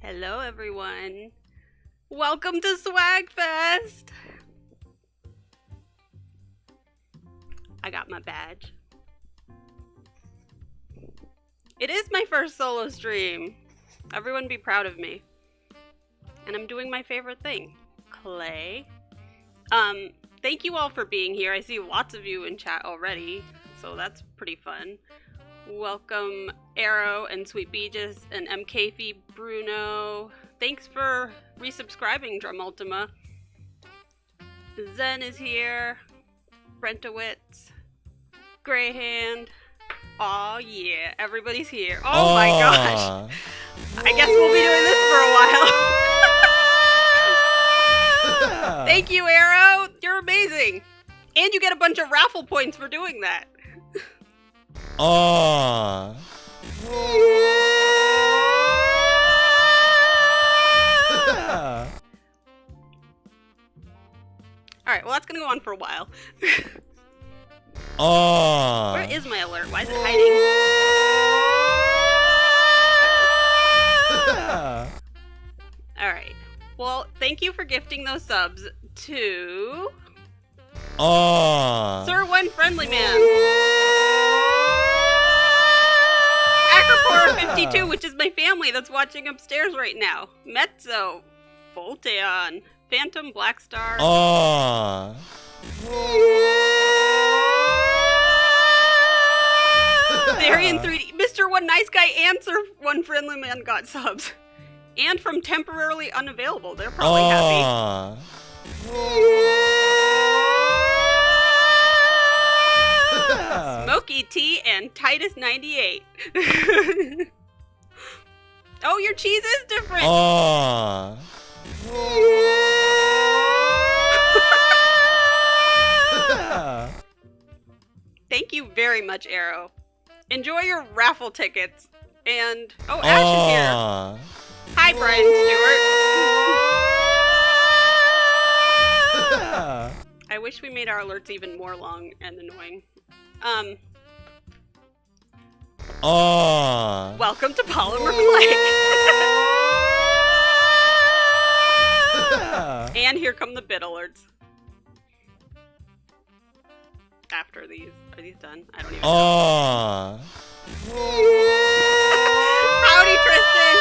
Hello everyone, welcome to SWAGFest! I got my badge. It is my first solo stream. Everyone be proud of me. And I'm doing my favorite thing, Clay. Thank you all for being here. I see lots of you in chat already, so that's pretty fun. Welcome Arrow and Sweet Beegis and MKFy Bruno. Thanks for resubscribing, Drumultima. Zen is here. Brentowitz. Greyhand. Aw, yeah, everybody's here. Oh my gosh. I guess we'll be doing this for a while. Thank you, Arrow. You're amazing. And you get a bunch of raffle points for doing that. Alright, well that's gonna go on for a while. Where is my alert? Why is it hiding? Alright, well thank you for gifting those subs to... Sir One Friendly Man. Acropore52, which is my family that's watching upstairs right now. Mezzo, Volteon, Phantom Blackstar. Therian 3D, Mr. One Nice Guy and Sir One Friendly Man got subs. And from Temporarily Unavailable, they're probably happy. Smokey T and Titus 98. Oh, your cheese is different. Thank you very much, Arrow. Enjoy your raffle tickets. And, oh, Ash is here. Hi, Brian Stewart. I wish we made our alerts even more long and annoying. Welcome to Polymer Play. And here come the bit alerts. After these. Are these done? I don't even know. Howdy, Tristan!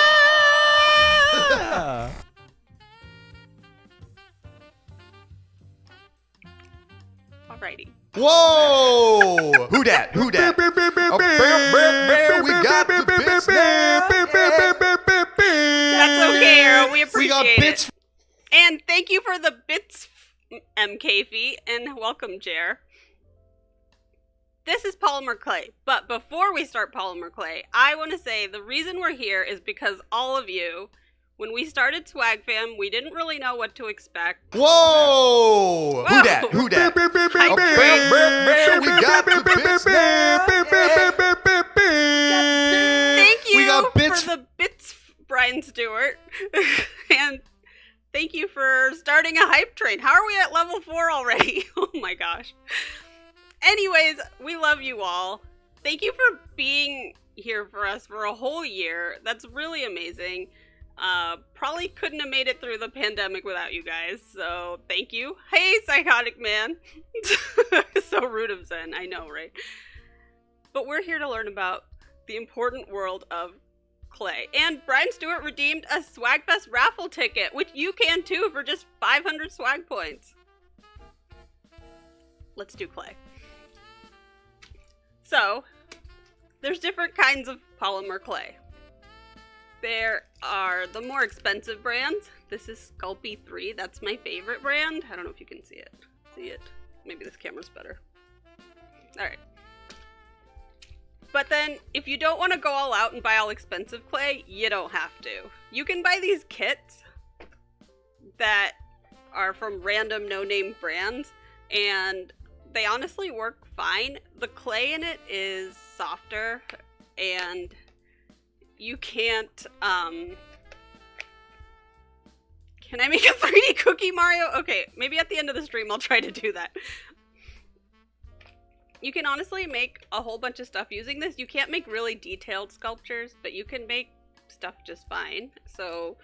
Alrighty. Whoa! Who dat? Who dat? We got the bits now. That's okay, Arrow. We appreciate We got bits. it. And thank you for the bits, MK feet, and welcome, Jer. This is Polymer Clay, but before we start Polymer Clay, I want to say the reason we're here is because all of you, when we started SWAGFam, we didn't really know what to expect. Whoa! Who dat? Who dat? Hi, We got the bits now. Thank you We got bits. for the bits, Brian Stewart. And thank you for starting a hype train. How are we at level 4 already? Oh my gosh. Anyways, we love you all. Thank you for being here for us for a whole year. That's really amazing. Probably couldn't have made it through the pandemic without you guys, so thank you. Hey, Psychotic Man. So rude of Zen, I know, right? But we're here to learn about the important world of clay. And Brian Stewart redeemed a SWAGFest raffle ticket, which you can too for just 500 swag points. Let's do clay. So, there's different kinds of polymer clay. There are the more expensive brands. This is Sculpey 3. That's my favorite brand. I don't know if you can see it. See it? Maybe this camera's better. Alright. But then, if you don't want to go all out and buy all expensive clay, you don't have to. You can buy these kits that are from random no-name brands, and they honestly work fine. The clay in it is softer, and you can't, can I make a 3D cookie, Mario? Okay, maybe at the end of the stream I'll try to do that. You can honestly make a whole bunch of stuff using this. You can't make really detailed sculptures, but you can make stuff just fine. So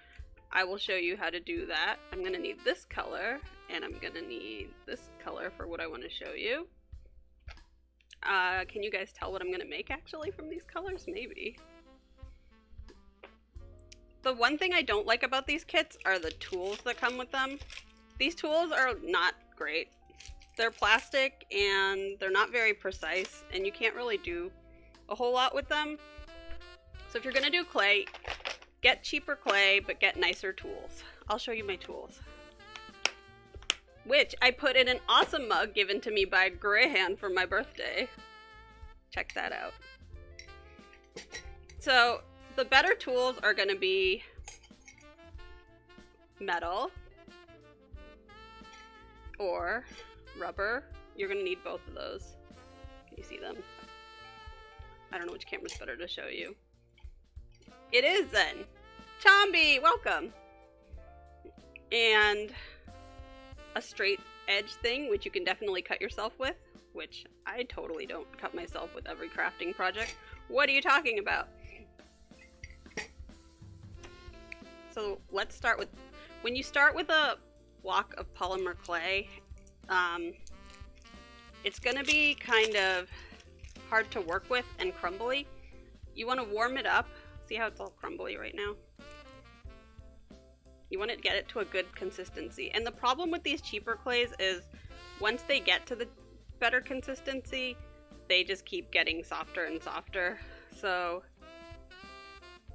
I will show you how to do that. I'm gonna need this color, and I'm gonna need this color for what I want to show you. Can you guys tell what I'm gonna make actually from these colors? Maybe. The one thing I don't like about these kits are the tools that come with them. These tools are not great. They're plastic and they're not very precise, and you can't really do a whole lot with them. So if you're gonna do clay, get cheaper clay, but get nicer tools. I'll show you my tools, which I put in an awesome mug given to me by Greyhand for my birthday. Check that out. So the better tools are going to be metal or rubber. You're going to need both of those. Can you see them? I don't know which camera's better to show you. It is then. Chambi, welcome. And a straight edge thing, which you can definitely cut yourself with, which I totally don't cut myself with every crafting project. What are you talking about? So let's start with, when you start with a block of polymer clay, it's gonna be kind of hard to work with and crumbly. You want to warm it up. See how it's all crumbly right now? You want to get it to a good consistency. And the problem with these cheaper clays is once they get to the better consistency, they just keep getting softer and softer. So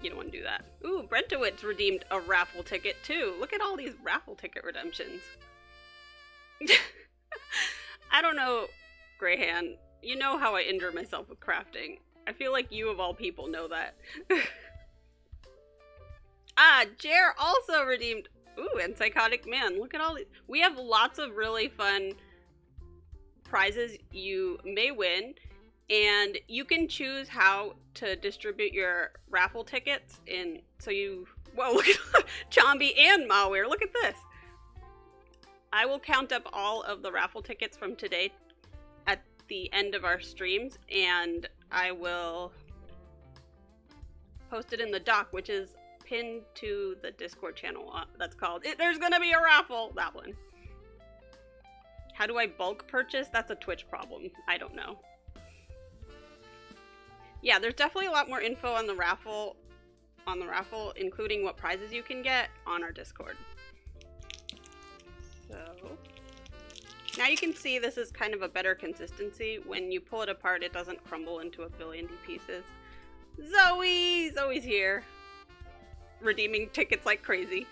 you don't want to do that. Ooh, Brentowitz redeemed a raffle ticket too. Look at all these raffle ticket redemptions. I don't know, Greyhand. You know how I injure myself with crafting. I feel like you of all people know that. Ah, Jer also redeemed. Ooh, and Psychotic Man. Look at all these. We have lots of really fun prizes you may win, and you can choose how to distribute your raffle tickets in. So you, whoa, look at Chombi and Mawir. Look at this. I will count up all of the raffle tickets from today at the end of our streams, and I will post it in the doc, which is pinned to the Discord channel. That's called There's Gonna Be a Raffle. That one. How do I bulk purchase? That's a Twitch problem. I don't know. Yeah, there's definitely a lot more info on the raffle, including what prizes you can get on our Discord. So now you can see this is kind of a better consistency. When you pull it apart, it doesn't crumble into a billion pieces. Zoe's here, redeeming tickets like crazy.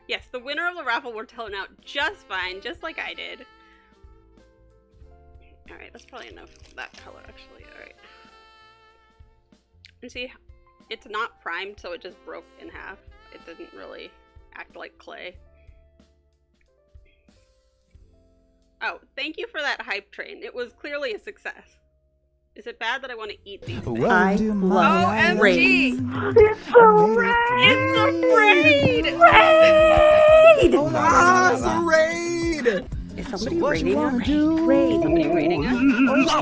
Yes, the winner of the raffle will turn out just fine, just like I did. Alright, that's probably enough of that color, actually. Alright. And see, it's not primed, so it just broke in half. It didn't really act like clay. Oh, thank you for that hype train. It was clearly a success. Is it bad that I want to eat these things? I love OMG! It's a raid! It's a raid! Raid! Ah, it's a raid! Is somebody raiding us? Raid! Somebody raiding us? I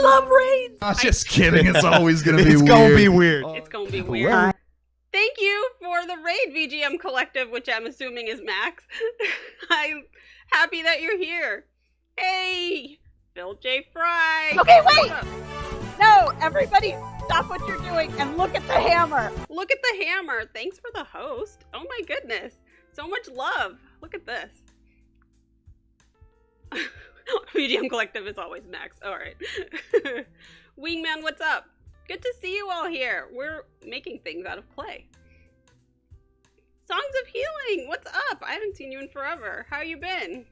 love raids! I'm just kidding. It's always gonna be weird. It's gonna be weird. It's gonna be weird. Thank you for the raid, VGM Collective, which I'm assuming is Max. I'm happy that you're here. Hey, Phil J. Fry. Okay, wait! No, everybody stop what you're doing and look at the hammer. Look at the hammer. Thanks for the host. Oh my goodness. So much love. Look at this. VGM Collective is always Max. All right. Wingman, what's up? Good to see you all here. We're making things out of clay. Songs of Healing, what's up? I haven't seen you in forever. How you been?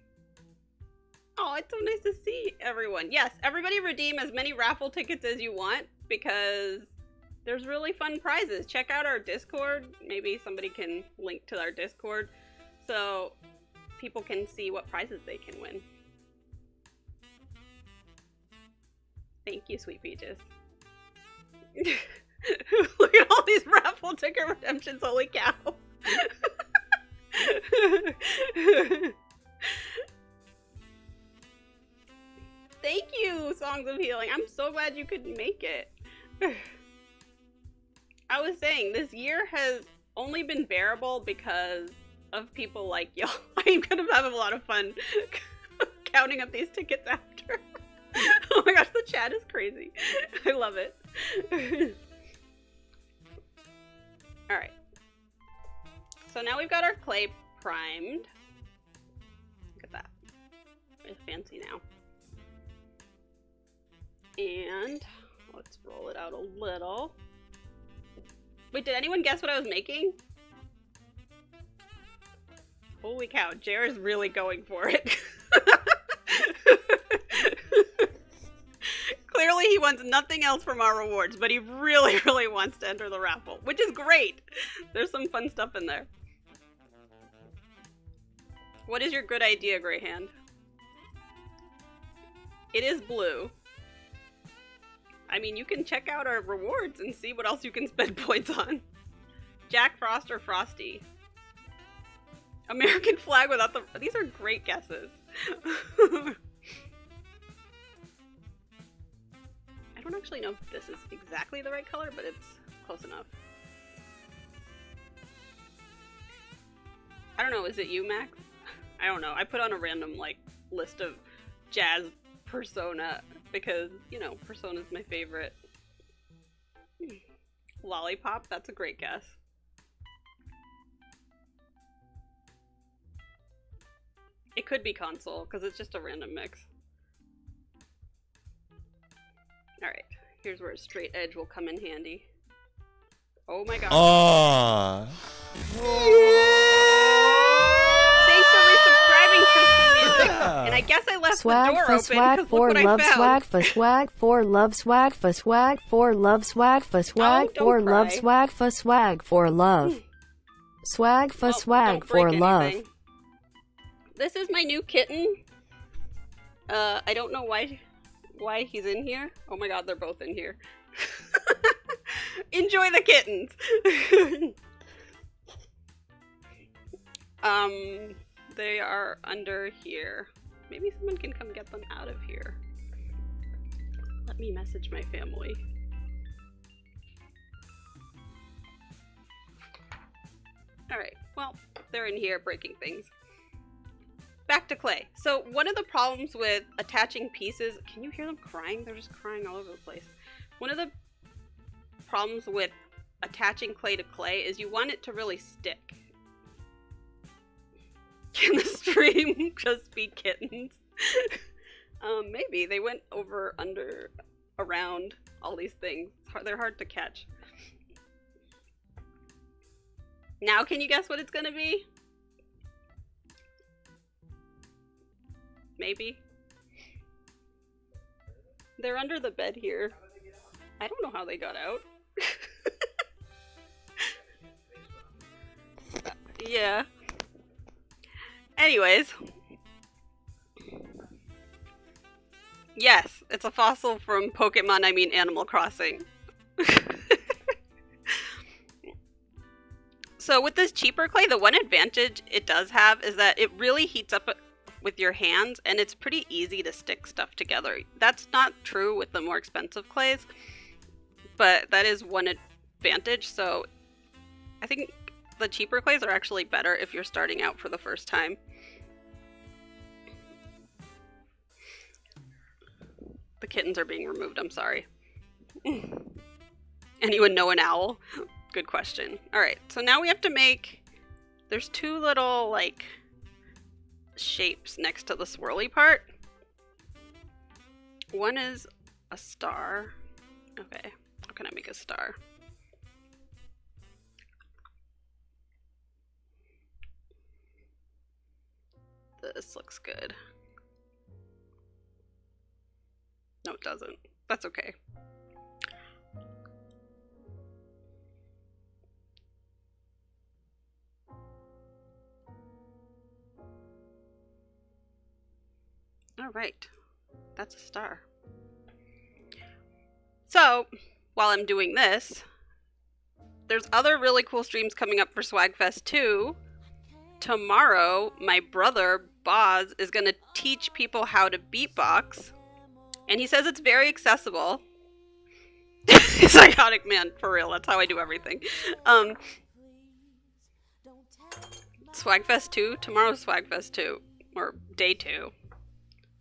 Oh, it's so nice to see everyone. Yes, everybody redeem as many raffle tickets as you want because there's really fun prizes. Check out our Discord. Maybe somebody can link to our Discord so people can see what prizes they can win. Thank you, Sweet Peaches. Look at all these raffle ticket redemptions, holy cow. Thank you, Songs of Healing. I'm so glad you could make it. I was saying, this year has only been bearable because of people like y'all. I'm gonna have a lot of fun counting up these tickets after. Oh my gosh, the chat is crazy. I love it. Alright. So now we've got our clay primed. Look at that. It's fancy now. And let's roll it out a little. Wait, did anyone guess what I was making? Holy cow, Jer is really going for it. Clearly he wants nothing else from our rewards, but he really, really wants to enter the raffle, which is great. There's some fun stuff in there. What is your good idea, Greyhand? It is blue. I mean, you can check out our rewards and see what else you can spend points on. Jack Frost or Frosty? American flag without the... These are great guesses. I don't actually know if this is exactly the right color, but it's close enough. I don't know, is it you, Max? I don't know. I put on a random, like, list of jazz Persona because, you know, Persona's my favorite. Lollipop, that's a great guess. It could be console because it's just a random mix. Alright, here's where a straight edge will come in handy. Oh my god. Thanks for resubscribing, Tristan Music. And I guess I left swag the door for open swag because for look what love I found. swag for swag for love swag for swag for love swag for swag don't for love cry. swag for swag for love. Swag for Oh, swag don't break for love. anything. This is my new kitten. I don't know why he's in here. Oh my god, they're both in here. Enjoy the kittens. They are under here. Maybe someone can come get them out of here. Let me message my family. Alright, well, they're in here breaking things. Back to clay. So one of the problems with attaching pieces, can you hear them crying? They're just crying all over the place. One of the problems with attaching clay to clay is you want it to really stick. Can the stream just be kittens? Maybe they went over, under, around all these things. They're hard to catch. Now can you guess what it's gonna be? Maybe. They're under the bed here. I don't know how they got out. Yeah. Anyways. Yes, it's a fossil from Pokemon, I mean Animal Crossing. So with this cheaper clay, the one advantage it does have is that it really heats up with your hands and it's pretty easy to stick stuff together. That's not true with the more expensive clays, but that is one advantage. So I think the cheaper clays are actually better if you're starting out for the first time. The kittens are being removed, I'm sorry. Anyone know an owl? Good question. Alright, so now we have to make... There's two little, like, shapes next to the swirly part. One is a star. Okay, how can I make a star? This looks good. No, it doesn't. That's okay. All right, that's a star. So, while I'm doing this, there's other really cool streams coming up for SWAGFest too. Tomorrow, my brother, Boz, is going to teach people how to beatbox. And he says it's very accessible. Psychotic man, for real, that's how I do everything. SWAGFest 2? Tomorrow's SWAGFest 2. Or day 2.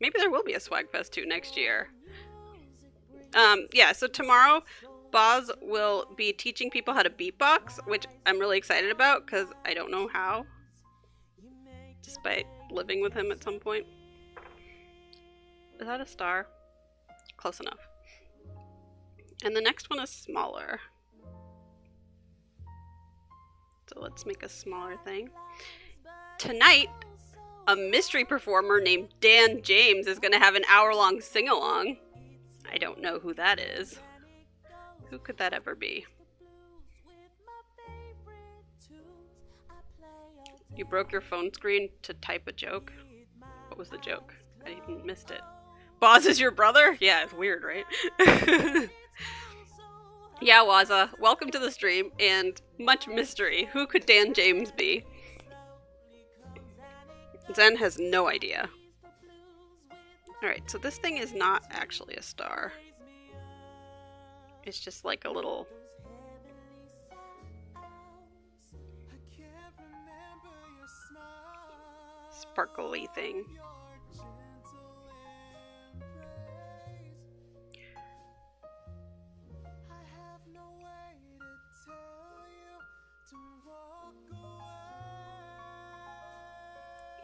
Maybe there will be a SWAGFest 2 next year. Yeah, so tomorrow, Boz will be teaching people how to beatbox, which I'm really excited about, because I don't know how. Despite living with him at some point. Is that a star? Close enough. And the next one is smaller. So let's make a smaller thing. Tonight, a mystery performer named Dan James is going to have an hour-long sing-along. I don't know who that is. Who could that ever be? You broke your phone screen to type a joke? What was the joke? I even missed it. Boz is your brother? Yeah, it's weird, right? Yeah, Waza, welcome to the stream, and much mystery. Who could Dan James be? Zen has no idea. Alright, so this thing is not actually a star. It's just like a little... sparkly thing.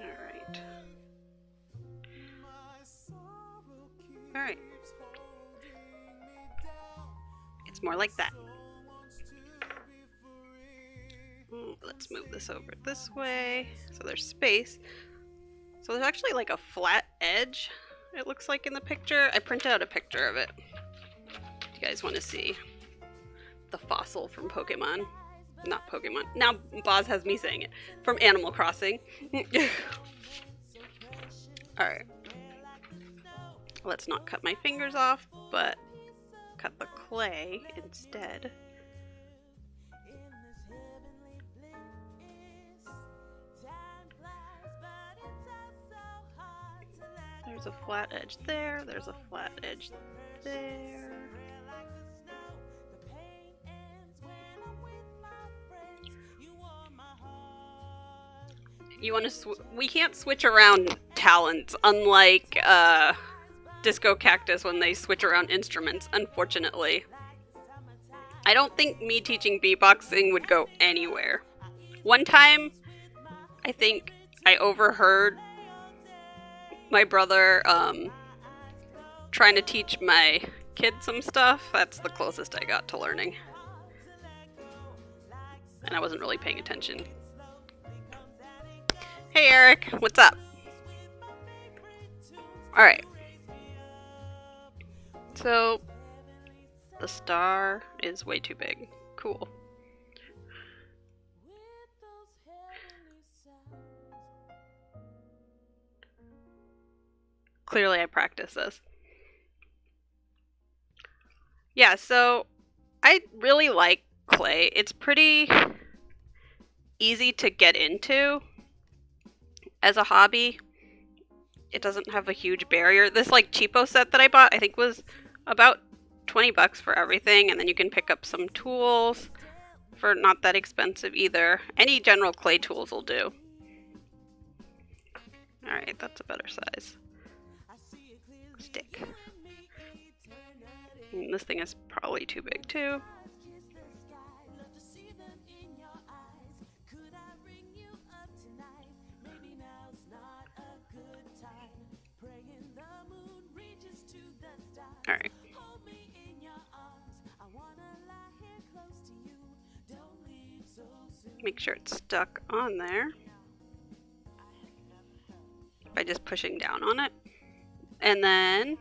Alright. Alright. It's more like that. Let's move this over this way. So there's space. So there's actually like a flat edge, it looks like in the picture. I printed out a picture of it. If you guys want to see the fossil from Pokemon. Not Pokemon. Now Boz has me saying it. From Animal Crossing. Alright. Let's not cut my fingers off, but cut the clay instead. There's a flat edge there, there's a flat edge there. You want to we can't switch around talents, unlike Disco Cactus when they switch around instruments, unfortunately. I don't think me teaching beatboxing would go anywhere. One time, I think I overheard my brother trying to teach my kid some stuff. That's the closest I got to learning. And I wasn't really paying attention. Hey Eric, what's up? Alright. So, the star is way too big. Cool. Clearly I practice this. Yeah, so I really like clay. It's pretty easy to get into as a hobby. It doesn't have a huge barrier. This like cheapo set that I bought I think was about 20 bucks for everything, and then you can pick up some tools for not that expensive either. Any general clay tools will do. Alright, that's a better size stick. And this thing is probably too big too. Alright. Make sure it's stuck on there by just pushing down on it. And then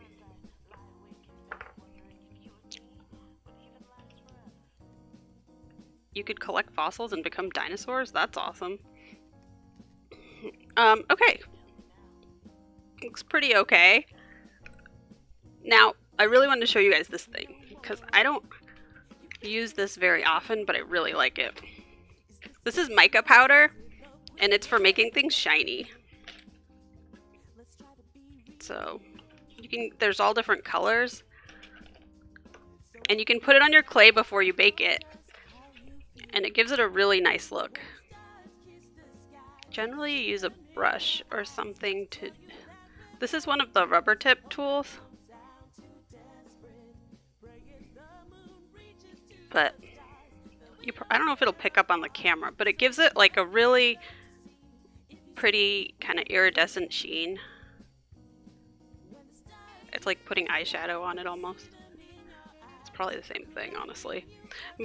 you could collect fossils and become dinosaurs. That's awesome. Okay. Looks pretty okay. Now, I really wanted to show you guys this thing, because I don't use this very often, but I really like it. This is mica powder, and it's for making things shiny. So, there's all different colors, and you can put it on your clay before you bake it, and it gives it a really nice look. Generally, you use a brush or something to... This is one of the rubber tip tools. But I don't know if it'll pick up on the camera, but it gives it like a really pretty kind of iridescent sheen. It's like putting eyeshadow on it almost. It's probably the same thing, honestly.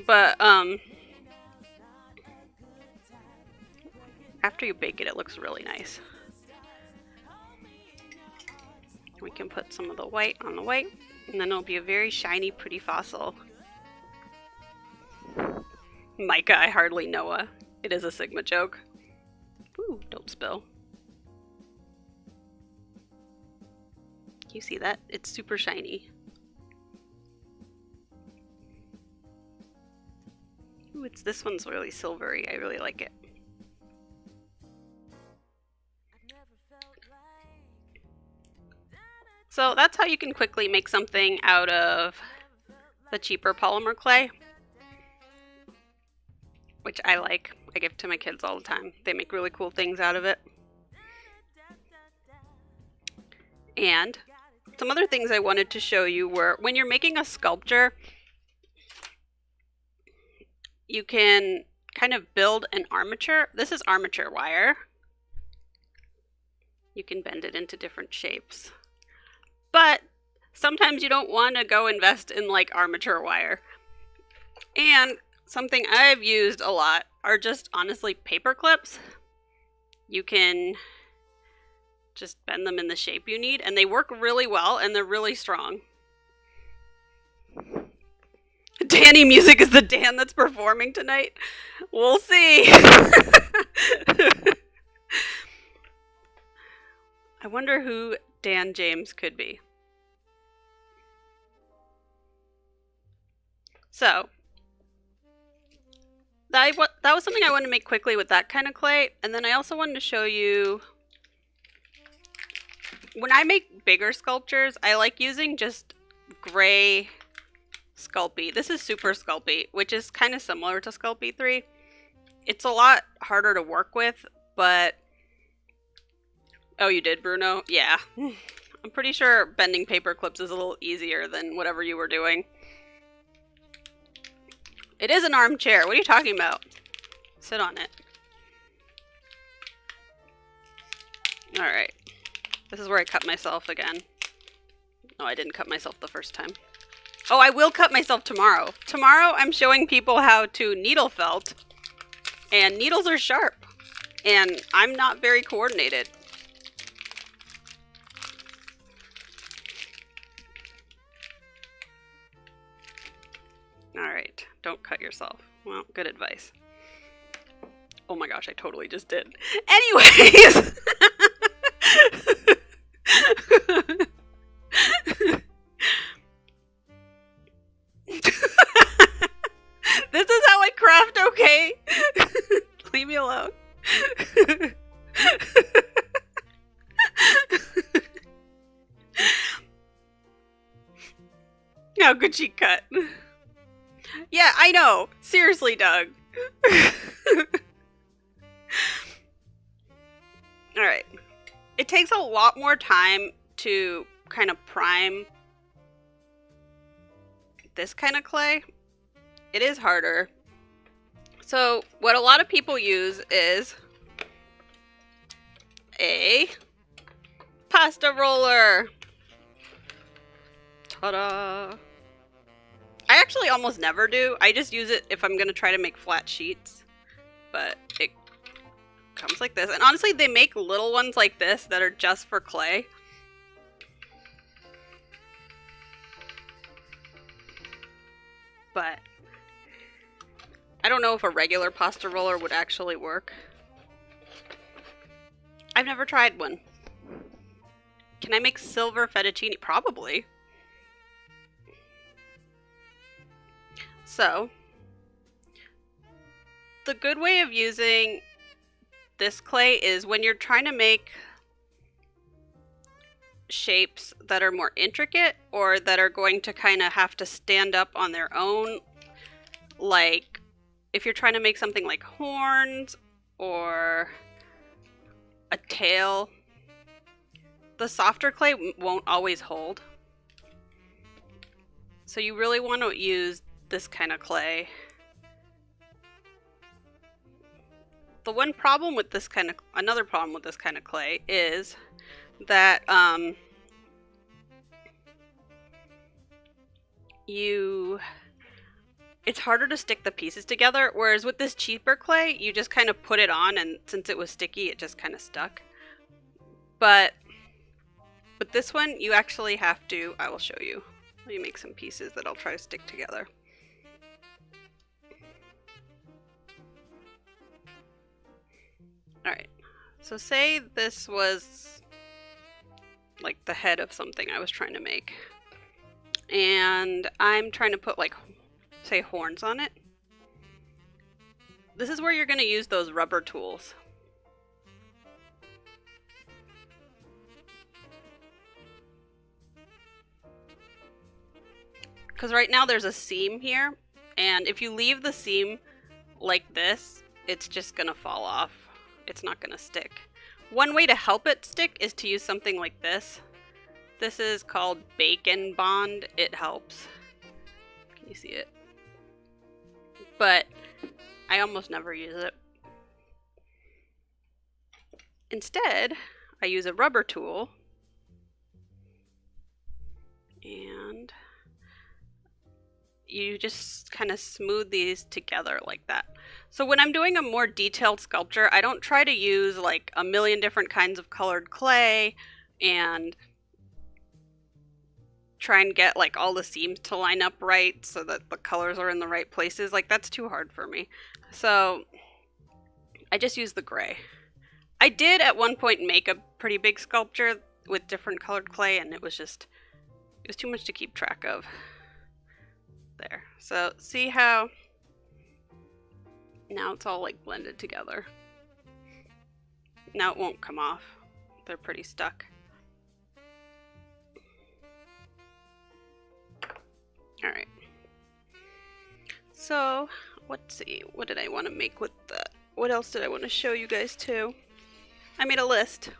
But after you bake it, it looks really nice. We can put some of the white on the white, and then it'll be a very shiny, pretty fossil. Micah, I hardly know a. It is a Sigma joke. Ooh, don't spill. You see that? It's super shiny. Ooh, this one's really silvery. I really like it. So that's how you can quickly make something out of the cheaper polymer clay, which I like. I give to my kids all the time. They make really cool things out of it. And some other things I wanted to show you were, when you're making a sculpture, you can kind of build an armature. This is armature wire. You can bend it into different shapes. But sometimes you don't want to go invest in like armature wire. And something I've used a lot are just honestly paper clips. You can just bend them in the shape you need, and they work really well, and they're really strong. Danny Music is the Dan that's performing tonight. We'll see. I wonder who Dan James could be. So, that was something I wanted to make quickly with that kind of clay. And then I also wanted to show you, when I make bigger sculptures, I like using just gray Sculpey. This is Super Sculpey, which is kind of similar to Sculpey 3. It's a lot harder to work with, but... Oh, you did, Bruno? Yeah. I'm pretty sure bending paper clips is a little easier than whatever you were doing. It is an armchair. What are you talking about? Sit on it. Alright. This is where I cut myself again. No, I didn't cut myself the first time. Oh, I will cut myself tomorrow. Tomorrow I'm showing people how to needle felt. And needles are sharp. And I'm not very coordinated. Alright, don't cut yourself. Well, good advice. Oh my gosh, I totally just did. Anyways! This is how I craft, okay? Leave me alone. How could she cut? Yeah, I know. Seriously, Doug. Alright. It takes a lot more time to kind of prime this kind of clay. It is harder. So, what a lot of people use is a pasta roller. Ta-da! I actually almost never do. I just use it if I'm going to try to make flat sheets. But it comes like this. And honestly, they make little ones like this that are just for clay. But I don't know if a regular pasta roller would actually work. I've never tried one. Can I make silver fettuccine? Probably. So, the good way of using this clay is when you're trying to make shapes that are more intricate or that are going to kind of have to stand up on their own. Like, if you're trying to make something like horns or a tail, the softer clay won't always hold. So you really want to use this kind of clay. The one problem with this kind of, another problem with this kind of clay is that it's harder to stick the pieces together, whereas with this cheaper clay, you just kind of put it on, and since it was sticky, it just kind of stuck. But with this one, you actually have to, I will show you. Let me make some pieces that I'll try to stick together. Alright, so say this was like the head of something I was trying to make. And I'm trying to put like, say, horns on it. This is where you're going to use those rubber tools. Because right now there's a seam here, and if you leave the seam like this, it's just going to fall off. It's not going to stick. One way to help it stick is to use something like this. This is called Bacon Bond. It helps. Can you see it? But I almost never use it. Instead, I use a rubber tool, and you just kind of smooth these together like that. So when I'm doing a more detailed sculpture, I don't try to use like 1,000,000 different kinds of colored clay and try and get like all the seams to line up right so that the colors are in the right places. Like that's too hard for me. So I just use the gray. I did at one point make a pretty big sculpture with different colored clay, and it was too much to keep track of. There. So see how now it's all like blended together. Now it won't come off. They're pretty stuck. Alright. So, let's see. What did I want to make with that? What else did I want to show you guys too? I made a list.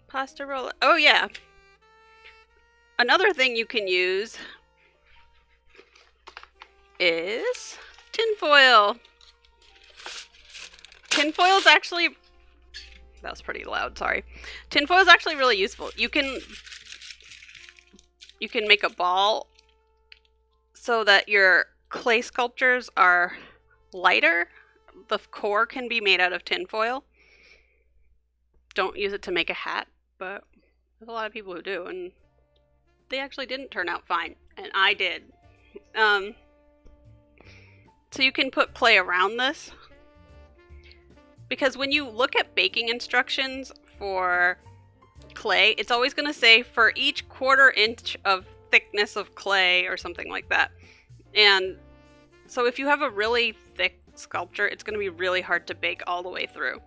Pasta roll. Oh yeah. Another thing you can use is tinfoil. Tinfoil's actually... That was pretty loud, sorry. Tinfoil is actually really useful. You can make a ball so that your clay sculptures are lighter. The core can be made out of tinfoil. Don't use it to make a hat, but there's a lot of people who do, and they actually didn't turn out fine, and I did. So you can put clay around this. Because when you look at baking instructions for clay, it's always going to say for each 1/4 inch of thickness of clay or something like that. And so if you have a really thick sculpture, it's going to be really hard to bake all the way through.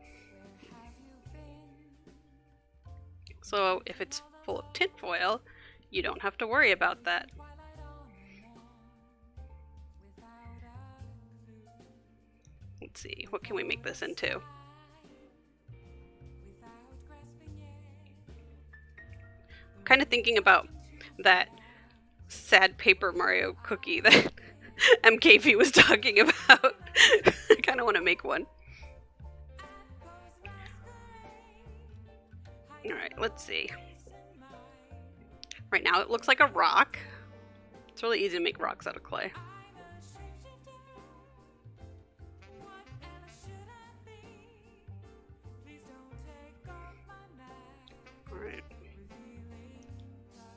So if it's full of tinfoil, you don't have to worry about that. Let's see, what can we make this into? I'm kind of thinking about that sad Paper Mario cookie that MKV was talking about. I kind of want to make one. Alright, let's see. Right now it looks like a rock. It's really easy to make rocks out of clay. Alright.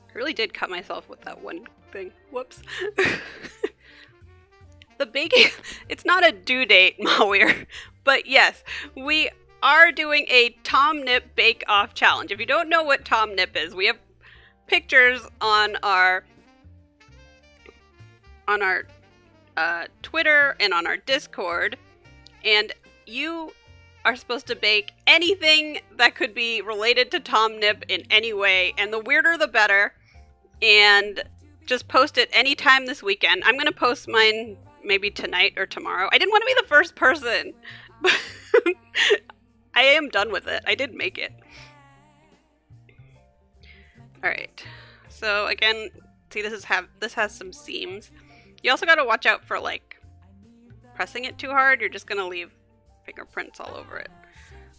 I really did cut myself with that one thing. Whoops. The baking, it's not a due date, Mawir, but yes, we are doing a Tom Nip Bake Off Challenge. If you don't know what Tom Nip is, we have pictures on our Twitter and on our Discord, and you are supposed to bake anything that could be related to Tom Nip in any way, and the weirder the better, and just post it anytime this weekend. I'm going to post mine maybe tonight or tomorrow. I didn't want to be the first person, but I am done with it. I did make it. Alright, so again, see this has some seams. You also got to watch out for like pressing it too hard. You're just going to leave fingerprints all over it.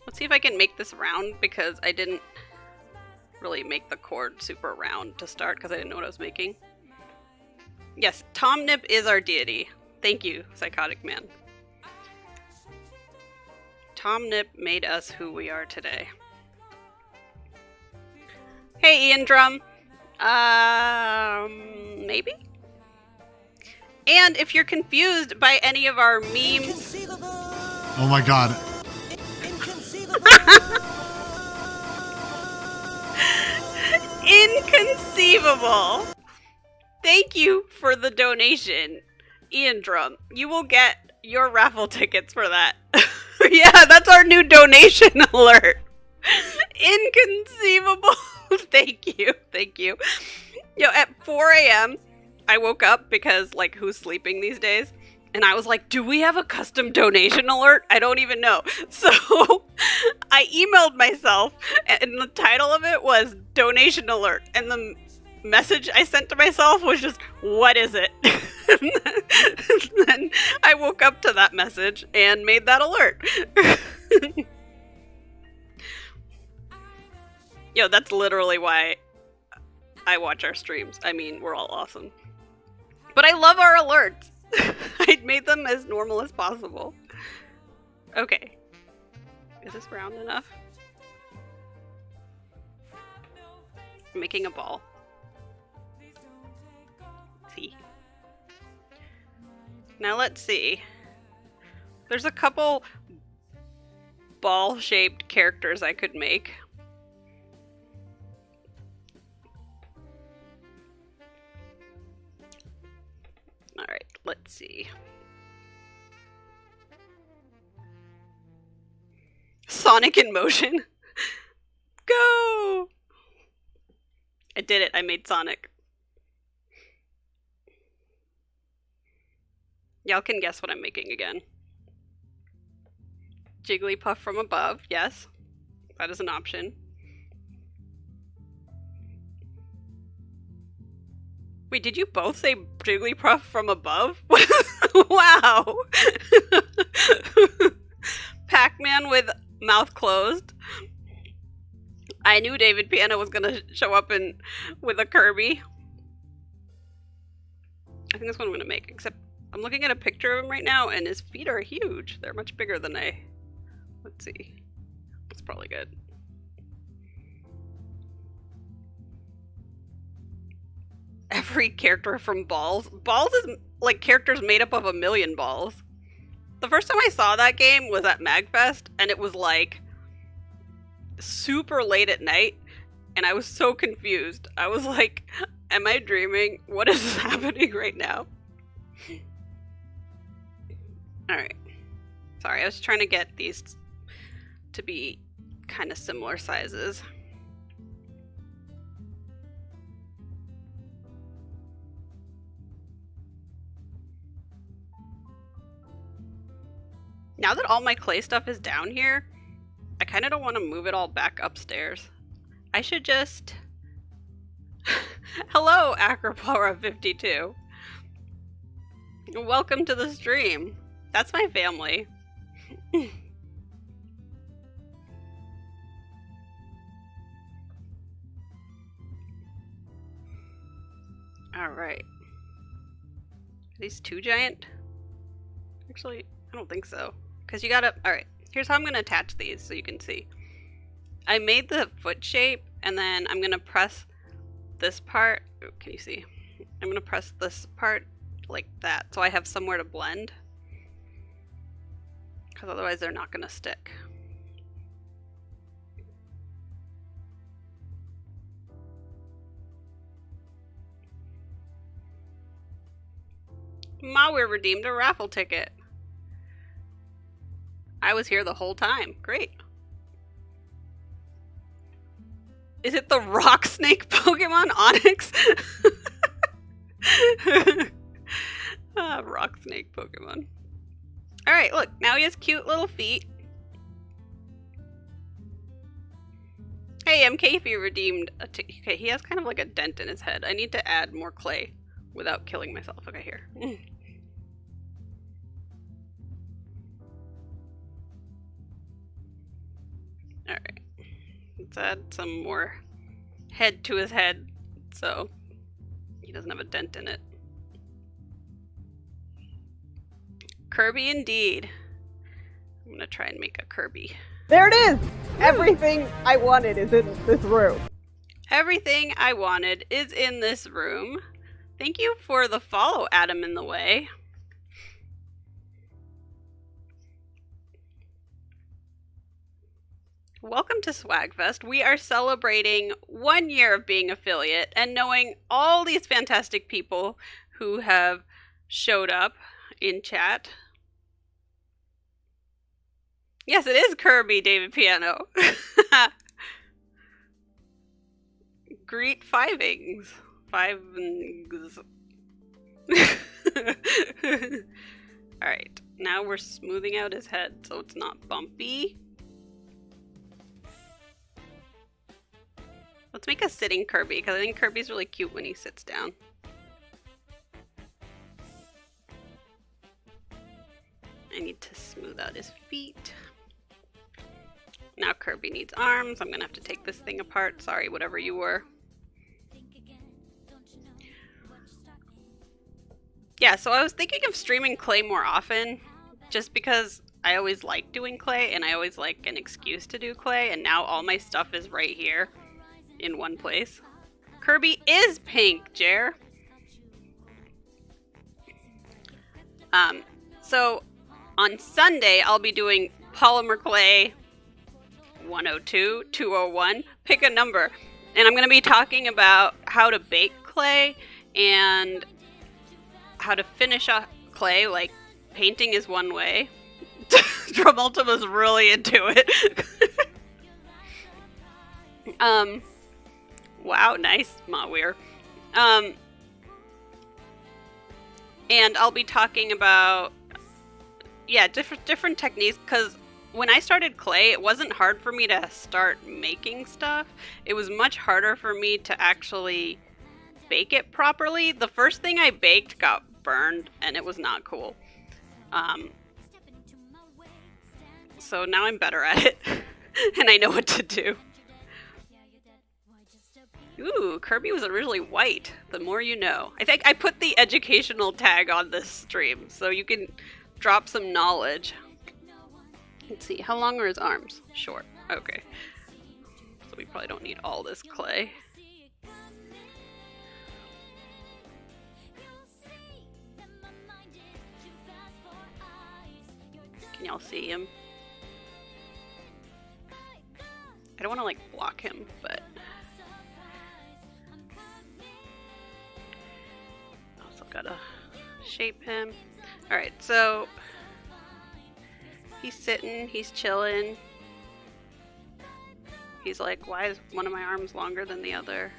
Let's see if I can make this round, because I didn't really make the cord super round to start because I didn't know what I was making. Yes, Tom Nip is our deity. Thank you, Psychotic Man. Tom Nip made us who we are today. Hey, Ian Drum. Maybe? And if you're confused by any of our memes... Oh my god. Inconceivable! Thank you for the donation, Ian Drum. You will get your raffle tickets for that. Yeah, that's our new donation alert. Inconceivable. Thank you. Thank you. Yo, at 4 a.m., I woke up because, like, who's sleeping these days? And I was like, do we have a custom donation alert? I don't even know. So I emailed myself, and the title of it was donation alert. And the message I sent to myself was just, what is it? And then I woke up to that message and made that alert. Yo, that's literally why I watch our streams. I mean, we're all awesome. But I love our alerts. I made them as normal as possible. Okay. Is this round enough? I'm making a ball. Now let's see. There's a couple ball-shaped characters I could make. Alright, let's see. Sonic in motion. Go! I did it. I made Sonic. Y'all can guess what I'm making again. Jigglypuff from above. Yes. That is an option. Wait, did you both say Jigglypuff from above? Wow! Pac-Man with mouth closed. I knew David Piano was gonna show up with a Kirby. I think that's what I'm gonna make, except I'm looking at a picture of him right now and his feet are huge. They're much bigger than let's see. That's probably good. Every character from Balls. Balls is like characters made up of a million balls. The first time I saw that game was at MAGFest, and it was like super late at night, and I was so confused. I was like, am I dreaming? What is happening right now? Alright. Sorry, I was trying to get these to be kind of similar sizes. Now that all my clay stuff is down here, I kind of don't want to move it all back upstairs. I should just... Hello, Acropora52. Welcome to the stream. That's my family. Alright. Are these too giant? Actually, I don't think so. Because you gotta... Alright, here's how I'm going to attach these so you can see. I made the foot shape, and then I'm going to press this part. Oh, can you see? I'm going to press this part like that, so I have somewhere to blend. Because otherwise they're not going to stick. Maui redeemed a raffle ticket. I was here the whole time. Great. Is it the rock snake Pokemon Onyx? Rock snake Pokemon. Alright, look. Now he has cute little feet. Hey, MKF redeemed a ticket. Okay, he has kind of like a dent in his head. I need to add more clay without killing myself. Okay, here. Alright. Let's add some more head to his head so he doesn't have a dent in it. Kirby indeed. I'm gonna try and make a Kirby. There it is! Everything I wanted is in this room. Everything I wanted is in this room. Thank you for the follow, Adam in the Way. Welcome to SWAGFest. We are celebrating 1 year of being affiliate and knowing all these fantastic people who have showed up in chat. Yes, it is Kirby, David Piano. Greet Fivings. Fivings. Alright, now we're smoothing out his head so it's not bumpy. Let's make a sitting Kirby, because I think Kirby's really cute when he sits down. I need to smooth out his feet. Now Kirby needs arms. I'm gonna have to take this thing apart. Sorry, whatever you were. Yeah, so I was thinking of streaming clay more often, just because I always like doing clay, and I always like an excuse to do clay, and now all my stuff is right here in one place. Kirby is pink, Jer. So on Sunday, I'll be doing Polymer Clay 102, 201, pick a number. And I'm going to be talking about how to bake clay and how to finish a clay. Like, painting is one way. Travolta was really into it. Wow, nice, Mawir. And I'll be talking about, yeah, different techniques, because when I started clay, it wasn't hard for me to start making stuff. It was much harder for me to actually bake it properly. The first thing I baked got burned, and it was not cool. So now I'm better at it, and I know what to do. Ooh, Kirby was originally white. The more you know. I think I put the educational tag on this stream, so you can drop some knowledge. Let's see, how long are his arms? Short. Okay. So we probably don't need all this clay. Can y'all see him? I don't want to, like, block him, but... Also gotta shape him. Alright, so... He's sitting, he's chilling. He's like, why is one of my arms longer than the other?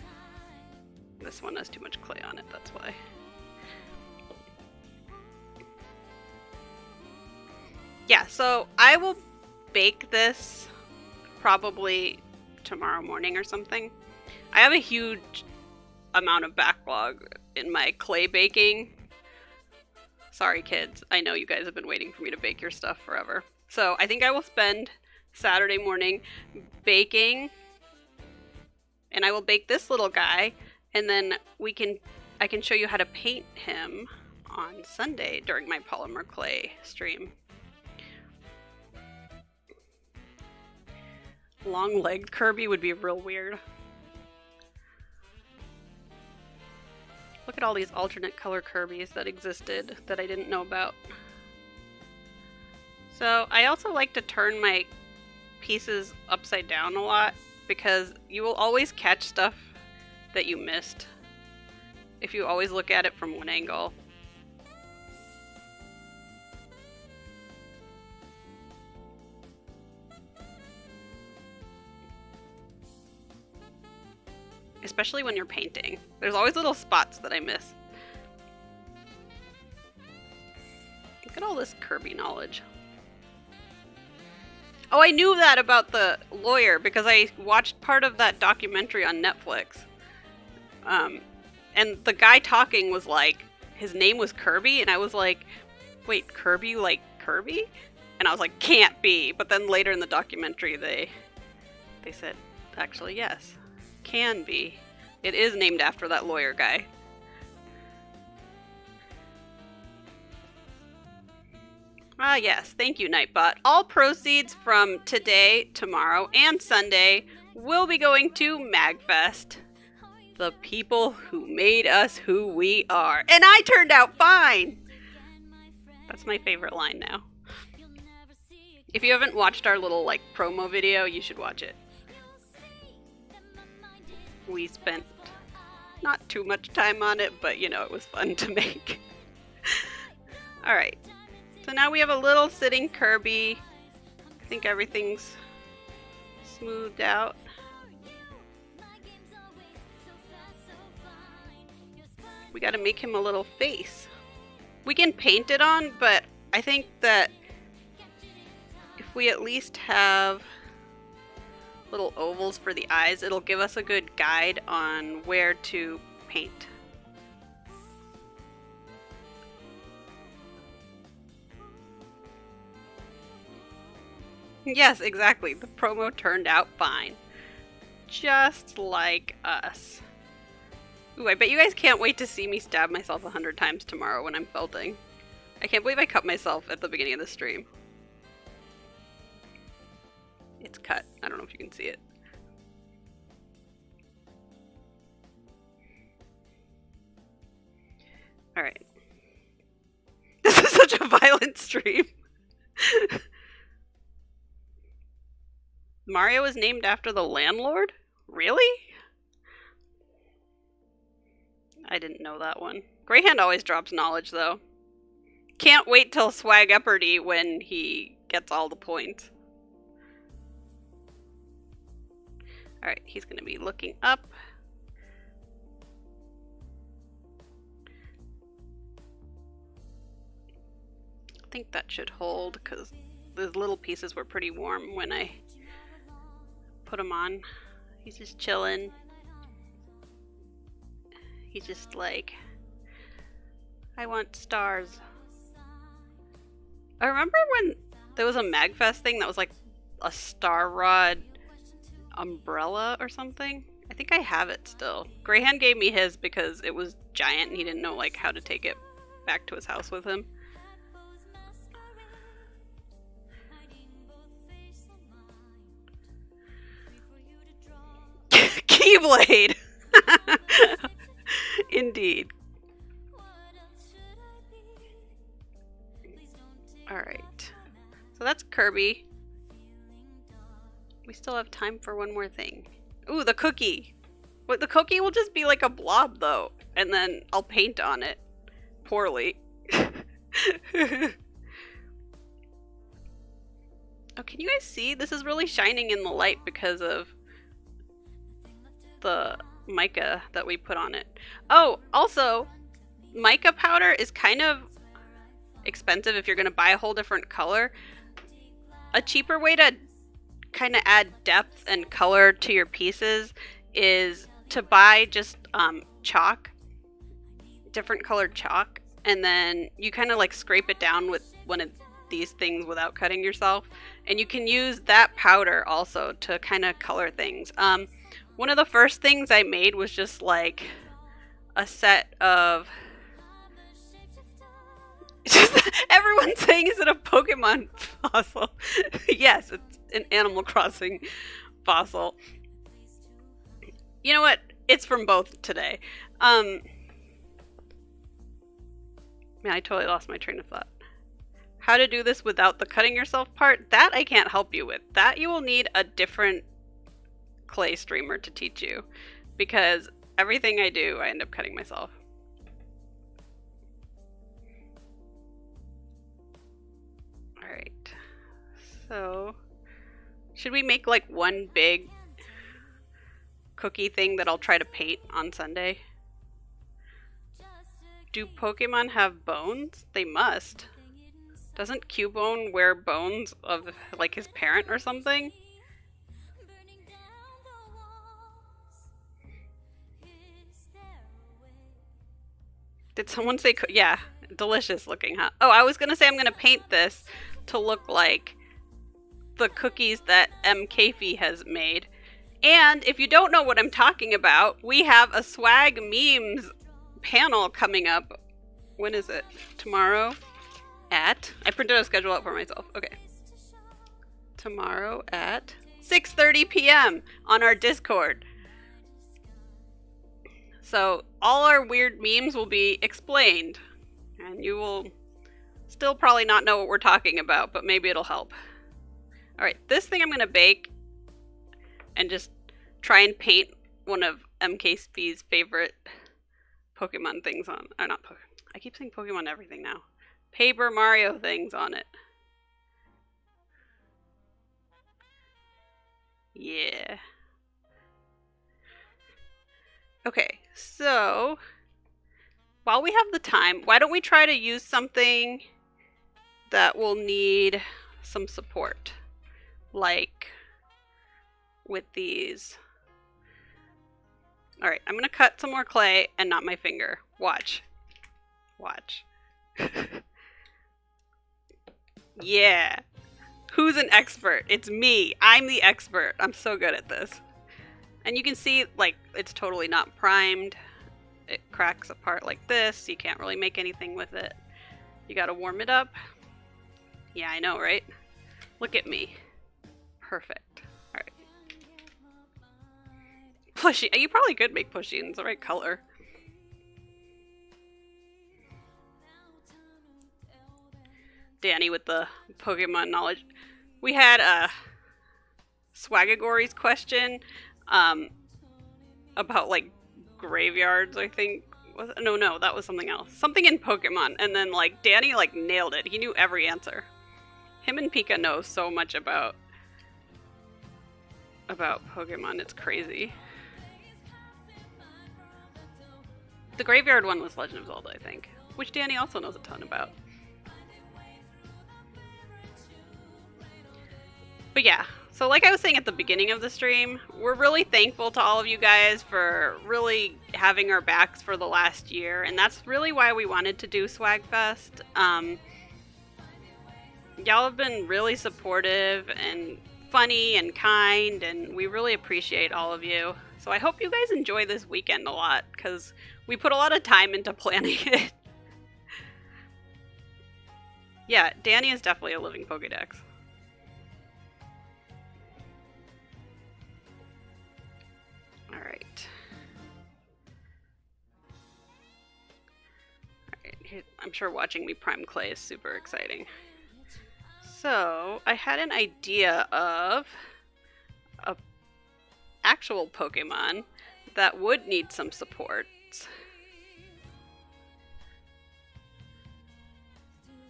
This one has too much clay on it, that's why. Yeah, so I will bake this probably tomorrow morning or something. I have a huge amount of backlog in my clay baking. Sorry, kids. I know you guys have been waiting for me to bake your stuff forever. So I think I will spend Saturday morning baking, and I will bake this little guy, and then I can show you how to paint him on Sunday during my Polymer Clay stream. Long-legged Kirby would be real weird. Look at all these alternate color Kirbys that existed that I didn't know about. So I also like to turn my pieces upside down a lot, because you will always catch stuff that you missed if you always look at it from one angle. Especially when you're painting. There's always little spots that I miss. Look at all this Kirby knowledge. Oh, I knew that about the lawyer because I watched part of that documentary on Netflix. And the guy talking was like, his name was Kirby, and I was like, wait, Kirby like Kirby? And I was like, can't be. But then later in the documentary they said, actually, yes. Can be. It is named after that lawyer guy. Ah, yes. Thank you, Nightbot. All proceeds from today, tomorrow, and Sunday will be going to MAGFest. The people who made us who we are. And I turned out fine! That's my favorite line now. If you haven't watched our little, like, promo video, you should watch it. We spent not too much time on it, but you know, it was fun to make. Alright, so now we have a little sitting Kirby. I think everything's smoothed out. We gotta make him a little face. We can paint it on, but I think that if we at least have little ovals for the eyes, it'll give us a good guide on where to paint. Yes, exactly. The promo turned out fine. Just like us. Ooh, I bet you guys can't wait to see me stab myself 100 times tomorrow when I'm felting. I can't believe I cut myself at the beginning of the stream. It's cut. I don't know if you can see it. Alright. This is such a violent stream. Mario is named after the landlord? Really? I didn't know that one. Greyhand always drops knowledge, though. Can't wait till SWAGEPPERDY when he gets all the points. Alright, he's going to be looking up. I think that should hold, because those little pieces were pretty warm when I put them on. He's just chilling. He's just like, I want stars. I remember when there was a MAGFest thing that was like a star rod umbrella or something. I think I have it still. Greyhand gave me his because it was giant and he didn't know like how to take it back to his house with him. Keyblade! Indeed. Alright. So that's Kirby. We still have time for one more thing. Ooh, the cookie! But the cookie will just be like a blob though, and then I'll paint on it. Poorly. Oh, can you guys see? This is really shining in the light because of the mica that we put on it. Oh, also, mica powder is kind of expensive if you're going to buy a whole different color. A cheaper way to kind of add depth and color to your pieces is to buy just chalk, different colored chalk, and then you kind of like scrape it down with one of these things without cutting yourself, and you can use that powder also to kind of color things. One of the first things I made was just like a set of everyone's saying, is it a Pokemon fossil? Yes, it's an Animal Crossing fossil. You know what? It's from both today. Man, I totally lost my train of thought. How to do this without the cutting yourself part? That I can't help you with. That you will need a different clay streamer to teach you, because everything I do, I end up cutting myself. Alright. So, should we make like one big cookie thing that I'll try to paint on Sunday? Do Pokemon have bones? They must. Doesn't Cubone wear bones of like his parent or something? Did someone say yeah, delicious looking, huh? Oh, I was gonna say I'm gonna paint this to look like the cookies that M. Kafey has made. And if you don't know what I'm talking about, we have a swag memes panel coming up. When is it? Tomorrow at... I printed a schedule out for myself. Okay. Tomorrow at 6:30 p.m. on our Discord. So all our weird memes will be explained. And you will still probably not know what we're talking about, but maybe it'll help. Alright, this thing I'm going to bake and just try and paint one of MKSP's favorite Pokemon things on. Or not Pokemon. I keep saying Pokemon everything now. Paper Mario things on it. Yeah. Okay, so while we have the time, why don't we try to use something that will need some support? Like with these. Alright, I'm gonna cut some more clay and not my finger. Watch. Watch. Yeah. Who's an expert? It's me. I'm the expert. I'm so good at this. And you can see, like, it's totally not primed. It cracks apart like this. You can't really make anything with it. You gotta warm it up. Yeah, I know, right? Look at me. Perfect. Alright. Pushy. You probably could make pushy in the right color. Danny with the Pokemon knowledge. We had a Swagagory's question about like graveyards, I think. No, that was something else. Something in Pokemon, and then like Danny like nailed it. He knew every answer. Him and Pika know so much about Pokemon. It's crazy. The graveyard one was Legend of Zelda, I think, which Danny also knows a ton about. But yeah, so like I was saying at the beginning of the stream, we're really thankful to all of you guys for really having our backs for the last year, and that's really why we wanted to do SWAGFest. Y'all have been really supportive and funny and kind, and we really appreciate all of you. So I hope you guys enjoy this weekend a lot, because we put a lot of time into planning it. Yeah, Danny is definitely a living Pokedex. Alright. I'm sure watching me prime clay is super exciting. So, I had an idea of a actual Pokemon that would need some support.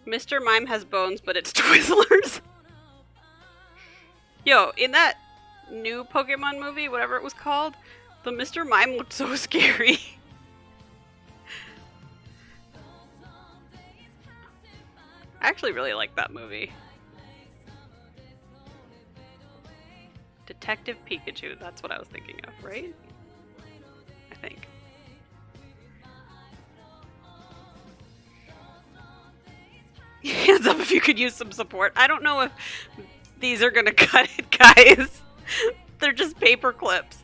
Mr. Mime has bones, but it's Twizzlers. Yo, in that new Pokemon movie, whatever it was called, the Mr. Mime looked so scary. I actually really like that movie. Detective Pikachu, that's what I was thinking of, right? I think. Hands up if you could use some support. I don't know if these are gonna cut it, guys. They're just paper clips.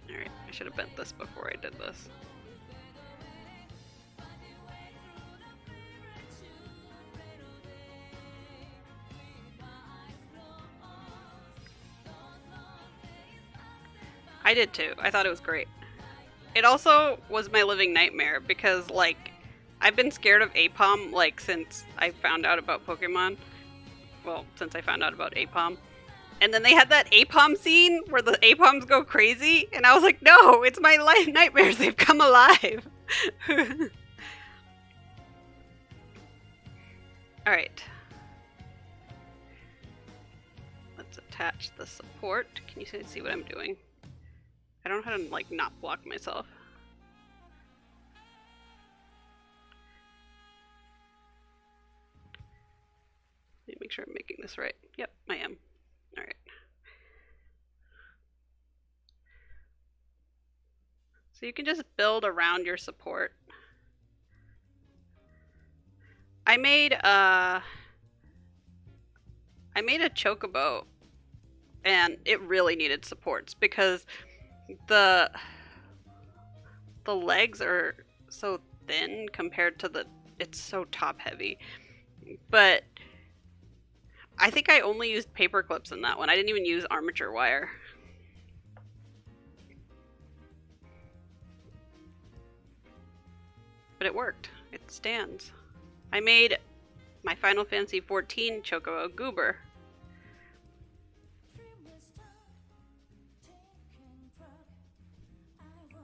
Alright, I should have bent this before I did this. I did too. I thought it was great. It also was my living nightmare because, like, I've been scared of Apom, like, since I found out about Pokemon. Well, since I found out about Apom. And then they had that Apom scene where the Apoms go crazy, and I was like, no, it's my nightmares. They've come alive. Alright. Let's attach the support. Can you see what I'm doing? I don't know how to, like, not block myself. Let me make sure I'm making this right. Yep, I am. Alright. So you can just build around your support. I made a chocobo, and it really needed supports because the legs are so thin compared to it's so top heavy. But I think I only used paper clips in that one. I didn't even use armature wire. But it worked. It stands. I made my Final Fantasy XIV Chocobo Goober.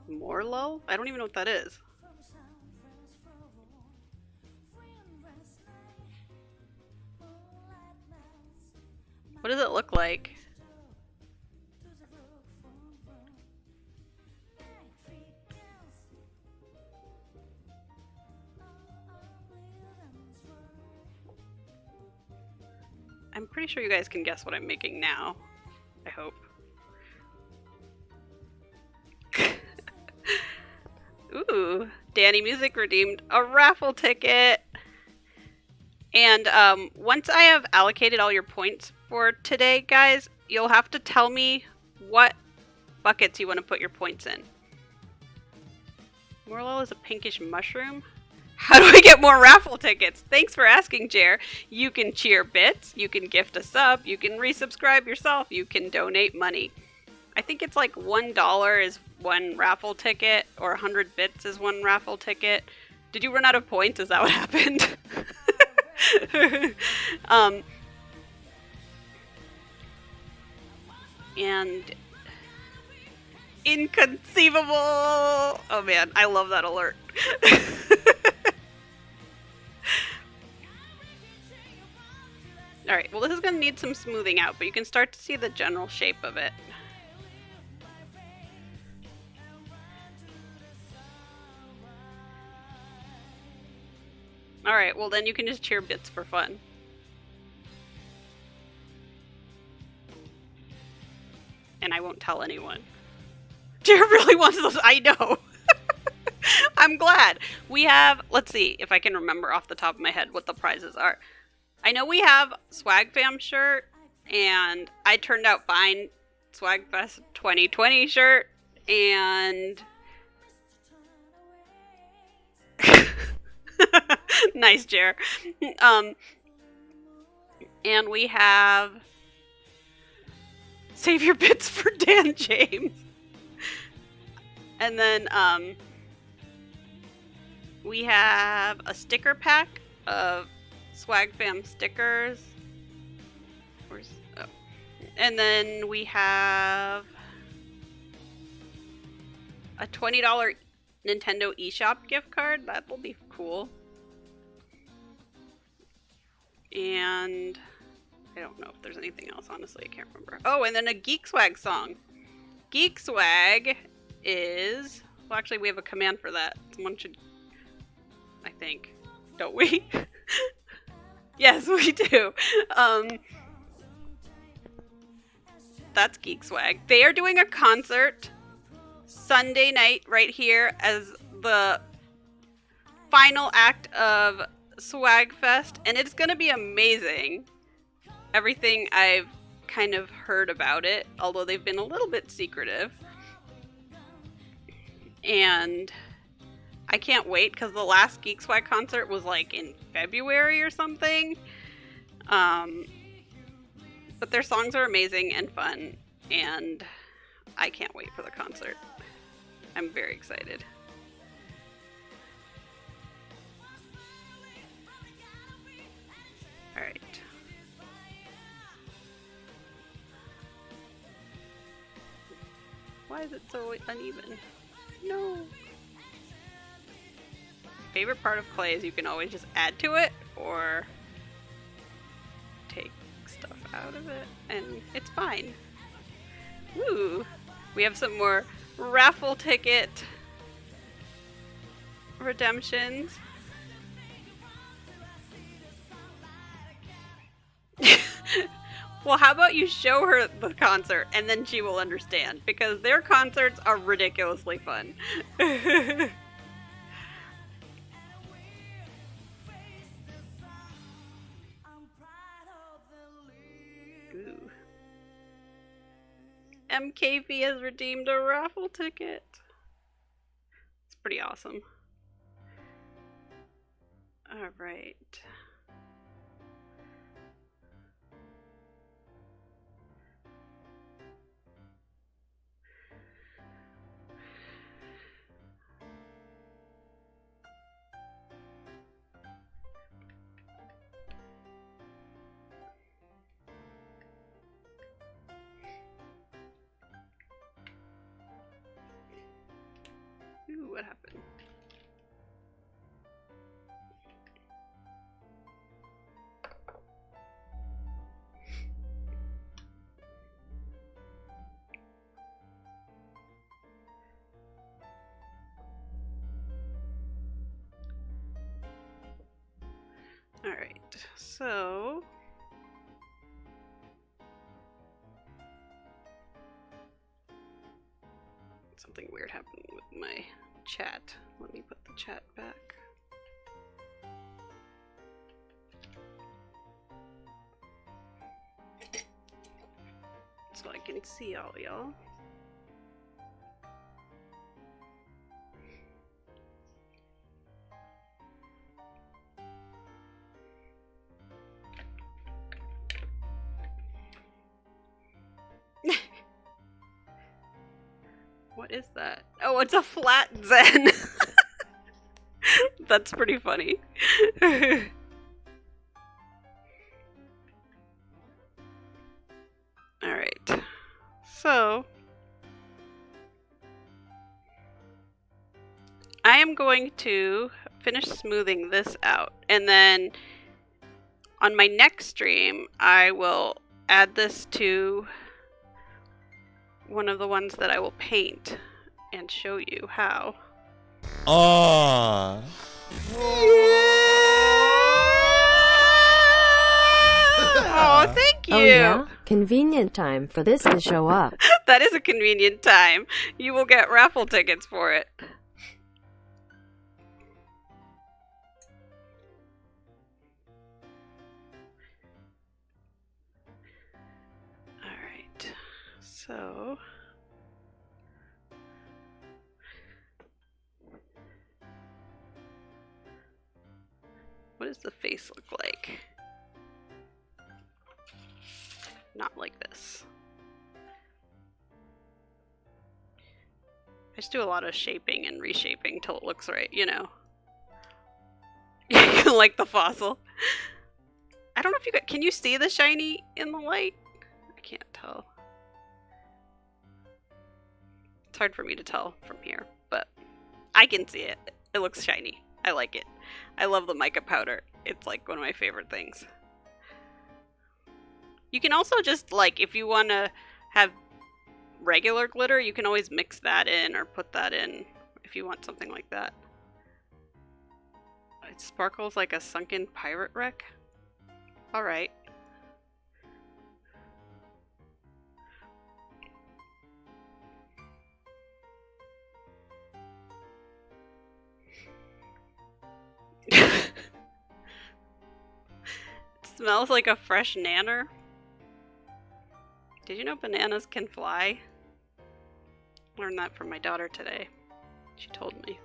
Morlo? I don't even know what that is. What does it look like? I'm pretty sure you guys can guess what I'm making now. I hope. Ooh, Danny Music redeemed a raffle ticket. And once I have allocated all your points for today, guys, you'll have to tell me what buckets you want to put your points in. Morlo is a pinkish mushroom. How do I get more raffle tickets? Thanks for asking, Jer. You can cheer bits, you can gift a sub, you can resubscribe yourself, you can donate money. I think it's like $1 is one raffle ticket, or 100 bits is one raffle ticket. Did you run out of points? Is that what happened? And inconceivable. Oh man, I love that alert. Alright, well this is going to need some smoothing out, but you can start to see the general shape of it. Alright, well then you can just cheer bits for fun. And I won't tell anyone. Jared really wants those. I know. I'm glad. We have, let's see if I can remember off the top of my head what the prizes are. I know we have SWAGFam shirt, and I turned out fine SWAGFest 2020 shirt, and nice, Jer. And we have Save Your Bits for Dan James. And then we have a sticker pack of SWAGFam stickers. Oh. And then we have a $20 Nintendo eShop gift card. That will be cool. And I don't know if there's anything else, honestly. I can't remember. Oh, and then a Geek Swag song. Geek Swag is... Well, actually, we have a command for that. Someone should... I think. Don't we? Yes, we do. That's Geek Swag. They are doing a concert Sunday night right here as the final act of SWAGFest, and it's going to be amazing. Everything I've kind of heard about it, although they've been a little bit secretive. And I can't wait because the last Geek Swag concert was like in February or something. But their songs are amazing and fun, and I can't wait for the concert. I'm very excited. All right. Why is it so uneven? No. Favorite part of clay is you can always just add to it or take stuff out of it, and it's fine. Woo! We have some more raffle ticket redemptions. Well, how about you show her the concert and then she will understand, because their concerts are ridiculously fun. Ooh. MKV has redeemed a raffle ticket. It's pretty awesome. All right. Ooh, what happened? All right, so something weird happened with my chat. Let me put the chat back. So I can see all y'all. What is that? Oh, it's a flat Zen. That's pretty funny. Alright. So, I am going to finish smoothing this out, and then on my next stream, I will add this to one of the ones that I will paint and show you how. Oh, Oh, thank you! Oh yeah? Convenient time for this to show up. That is a convenient time. You will get raffle tickets for it. Alright, so... what does the face look like? Not like this. I just do a lot of shaping and reshaping till it looks right, you know. Like the fossil. I don't know if you can you see the shiny in the light? I can't tell. It's hard for me to tell from here, but I can see it. It looks shiny. I like it. I love the mica powder. It's like one of my favorite things. You can also just, like, if you want to have regular glitter, you can always mix that in or put that in if you want something like that. It sparkles like a sunken pirate wreck. Alright. It smells like a fresh nanner. Did you know bananas can fly? Learned that from my daughter today. She told me.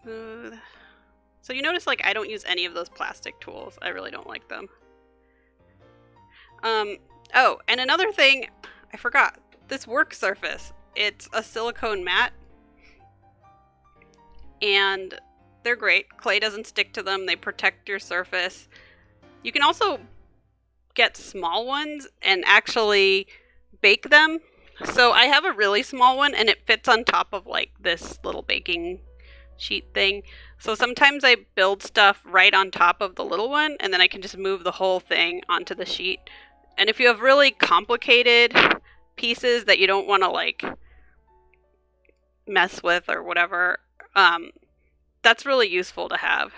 Smooth. So you notice, like, I don't use any of those plastic tools. I really don't like them. Oh, and another thing, I forgot. This work surface. It's a silicone mat. And they're great. Clay doesn't stick to them. They protect your surface. You can also get small ones and actually bake them. So I have a really small one and it fits on top of like this little baking sheet thing. So sometimes I build stuff right on top of the little one and then I can just move the whole thing onto the sheet. And if you have really complicated pieces that you don't want to like mess with or whatever, that's really useful to have.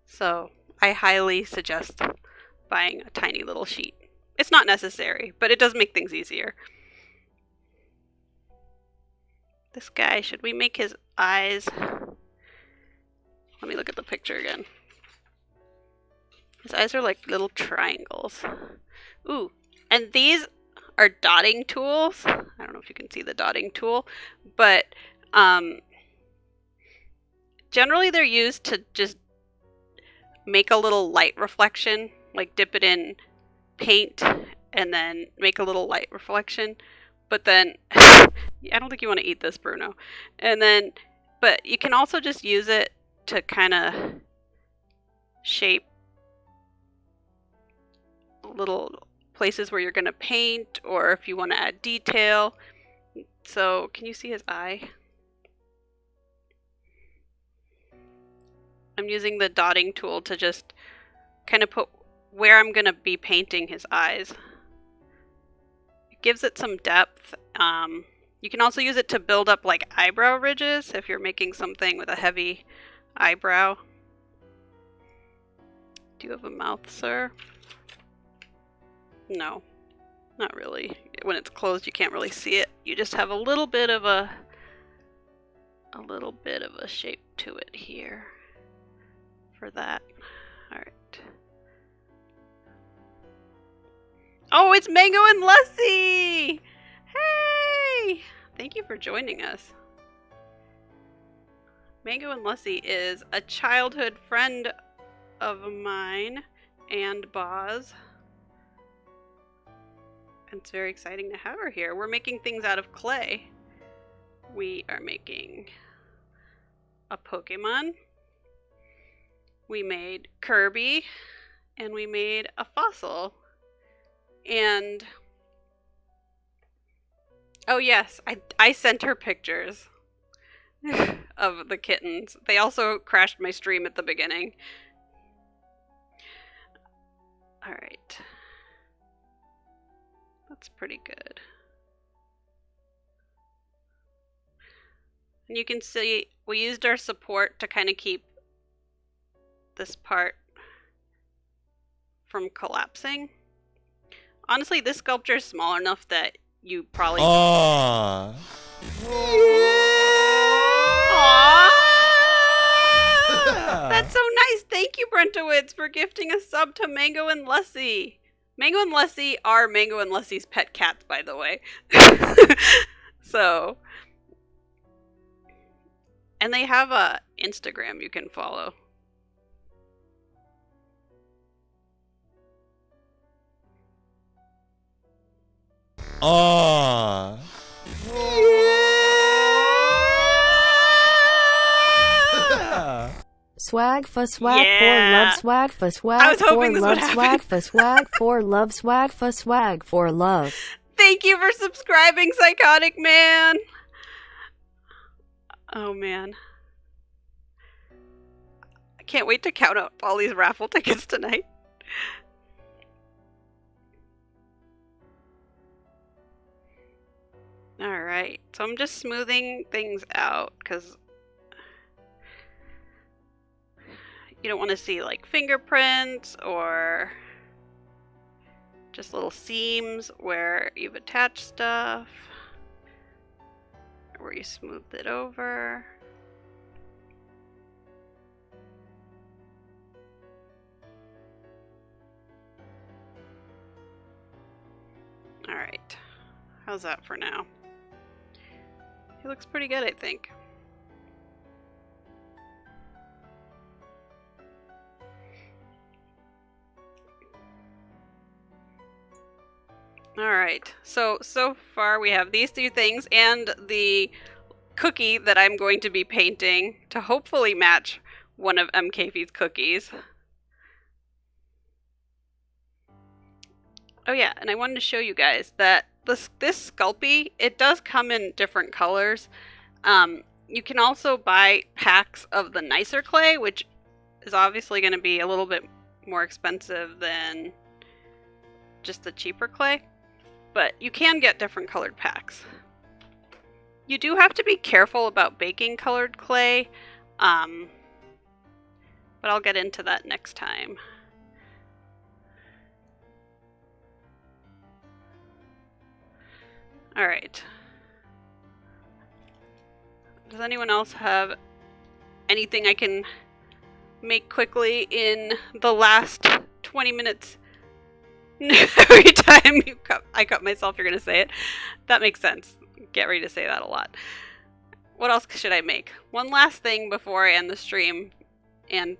So I highly suggest buying a tiny little sheet. It's not necessary, but it does make things easier. This guy, should we make his eyes? Let me look at the picture again. His eyes are like little triangles. Ooh, and these are dotting tools. I don't know if you can see the dotting tool, but generally they're used to just make a little light reflection, like dip it in paint and then make a little light reflection. But then, I don't think you want to eat this, Bruno. And then, but you can also just use it to kind of shape little places where you're going to paint, or if you want to add detail. So, can you see his eye? I'm using the dotting tool to just kind of put where I'm going to be painting his eyes. It gives it some depth. You can also use it to build up like eyebrow ridges if you're making something with a heavy eyebrow. Do you have a mouth, sir? No, not really. When it's closed, you can't really see it. You just have a little bit of a shape to it here for that. All right. Oh, it's Mango and Lussie! Hey! Thank you for joining us. Mango and Lussie is a childhood friend of mine and Boz. And it's very exciting to have her here. We're making things out of clay. We are making a Pokemon. We made Kirby. And we made a fossil. And oh yes, I sent her pictures of the kittens. They also crashed my stream at the beginning. Alright. That's pretty good. And you can see we used our support to kind of keep this part from collapsing. Honestly, this sculpture is small enough that you probably... Aww. That's so nice! Thank you, Brentowitz, for gifting a sub to Mango and Lussie. Mango and Lussie are Mango and Lussie's pet cats, by the way. So... And they have a Instagram you can follow. Aww. Swag for swag Yeah. for love swag for I swag was for hoping this would love happen. swag for swag for love swag for swag for love. Thank you for subscribing, Psychotic Man! Oh man. I can't wait to count up all these raffle tickets tonight. Alright, so I'm just smoothing things out because you don't want to see like fingerprints or just little seams where you've attached stuff, where you smoothed it over. Alright, how's that for now? He looks pretty good, I think. Alright, so far we have these two things and the cookie that I'm going to be painting to hopefully match one of MKV's cookies. Oh yeah, and I wanted to show you guys that this Sculpey, it does come in different colors. You can also buy packs of the nicer clay, which is obviously going to be a little bit more expensive than just the cheaper clay. But you can get different colored packs. You do have to be careful about baking colored clay, but I'll get into that next time. Alright. Does anyone else have anything I can make quickly in the last 20 minutes? Every time I cut myself, you're going to say it. That makes sense. Get ready to say that a lot. What else should I make? One last thing before I end the stream and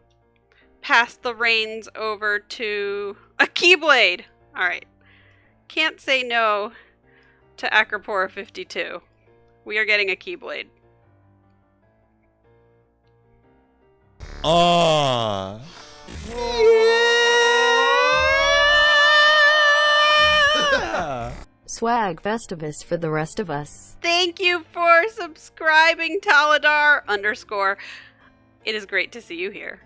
pass the reins over to a Keyblade. Alright. Can't say no to Acropora 52. We are getting a Keyblade. Aww. Swag Festivus for the rest of us. Thank you for subscribing, Taladar _. It is great to see you here.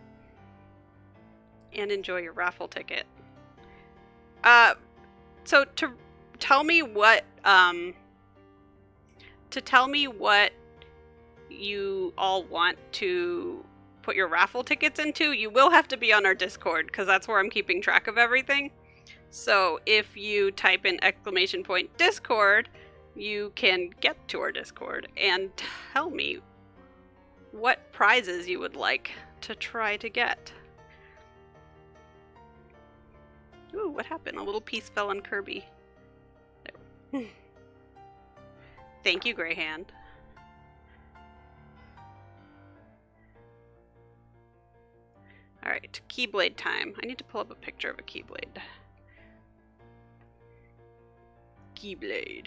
And enjoy your raffle ticket. So to tell me what you all want to put your raffle tickets into, you will have to be on our Discord, because that's where I'm keeping track of everything. So if you type in !Discord, you can get to our Discord and tell me what prizes you would like to try to get. Ooh, what happened? A little piece fell on Kirby. There. Thank you, Greyhand. Alright, Keyblade time. I need to pull up a picture of a Keyblade. Keyblade.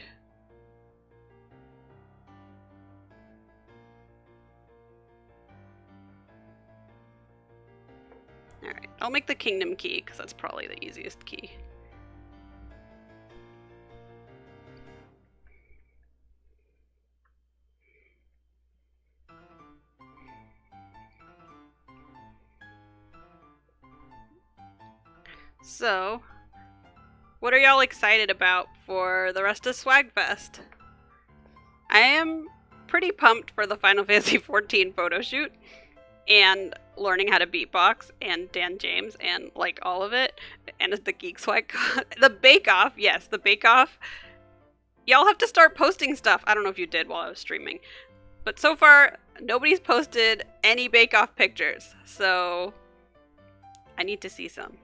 Alright, I'll make the Kingdom key, because that's probably the easiest key. So, what are y'all excited about for the rest of SWAGFest? I am pretty pumped for the Final Fantasy XIV photo shoot and learning how to beatbox and Dan James and like all of it, and the Geek Swag, the Bake Off. Yes, the Bake Off. Y'all have to start posting stuff. I don't know if you did while I was streaming, but so far nobody's posted any Bake Off pictures, so I need to see some.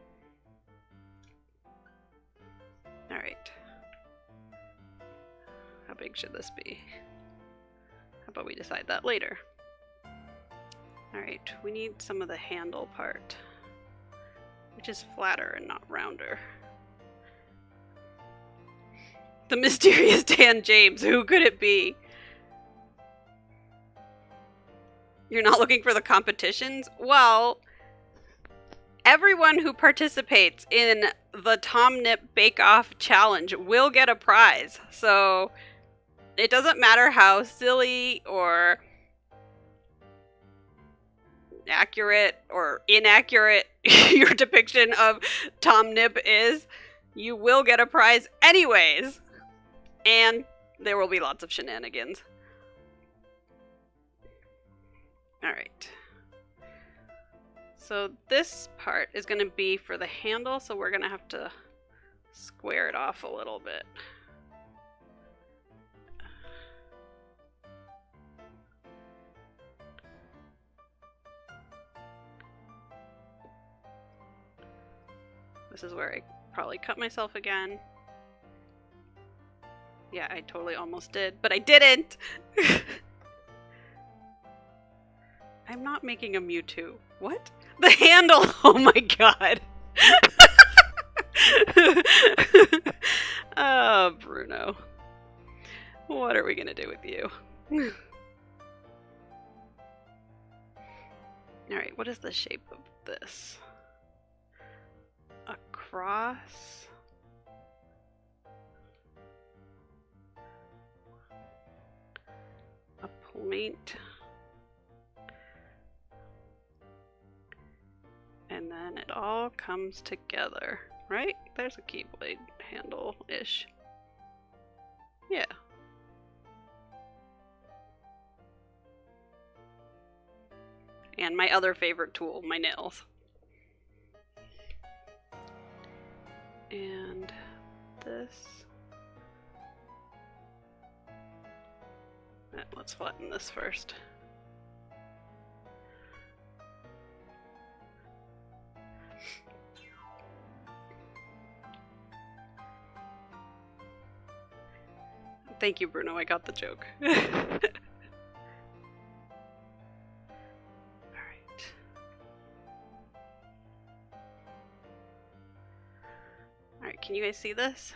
Alright. How big should this be? How about we decide that later? Alright, we need some of the handle part, which is flatter and not rounder. The mysterious Dan James, who could it be? You're not looking for the competitions? Well, everyone who participates in the Tom Nip Bake Off Challenge will get a prize. So it doesn't matter how silly or accurate or inaccurate your depiction of Tom Nip is, you will get a prize anyways. And there will be lots of shenanigans. Alright. So this part is going to be for the handle, so we're going to have to square it off a little bit. This is where I probably cut myself again. Yeah, I totally almost did, but I didn't! I'm not making a Mewtwo. What? The handle! Oh my god! Oh, Bruno. What are we gonna do with you? Alright, what is the shape of this? A cross? A point? And then it all comes together, right? There's a Keyblade handle-ish. Yeah. And my other favorite tool, my nails. And this. Let's flatten this first. Thank you, Bruno. I got the joke. Alright. Alright, can you guys see this?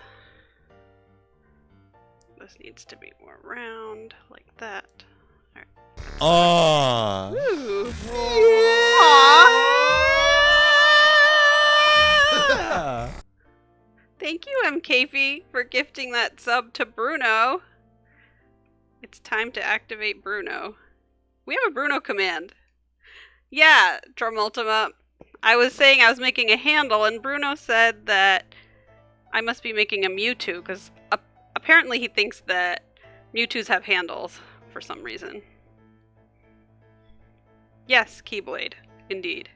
This needs to be more round, like that. Alright. Aww. Ooh. Yeah. Thank you, MKFy, for gifting that sub to Bruno. It's time to activate Bruno. We have a Bruno command. Yeah, Drumultima. I was saying I was making a handle, and Bruno said that I must be making a Mewtwo, because apparently he thinks that Mewtwo's have handles for some reason. Yes, Keyblade. Indeed.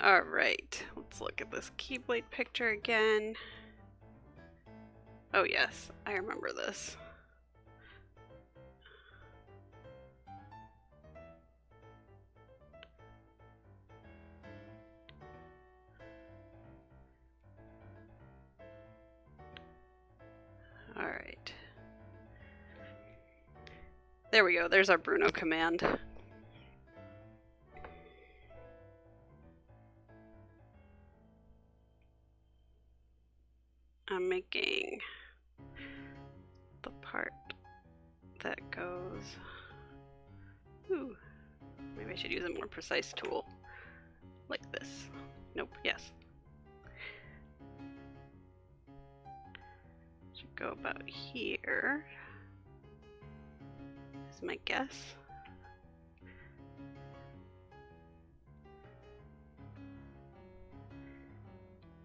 Alright, let's look at this Keyblade picture again. Oh yes, I remember this. Alright. There we go. There's our Bruno command. I'm making the part that goes... Ooh. Maybe I should use a more precise tool. Like this. Nope, yes. Should go about here. Is my guess.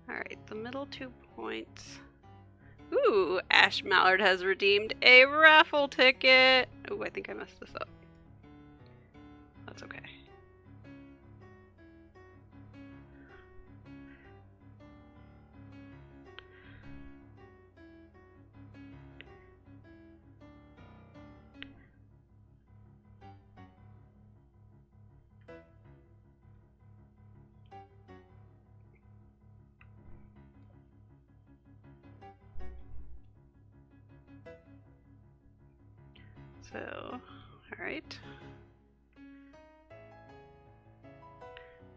Alright, the middle 2 points. Ooh, Ash Mallard has redeemed a raffle ticket! Ooh, I think I messed this up. That's okay. So, alright.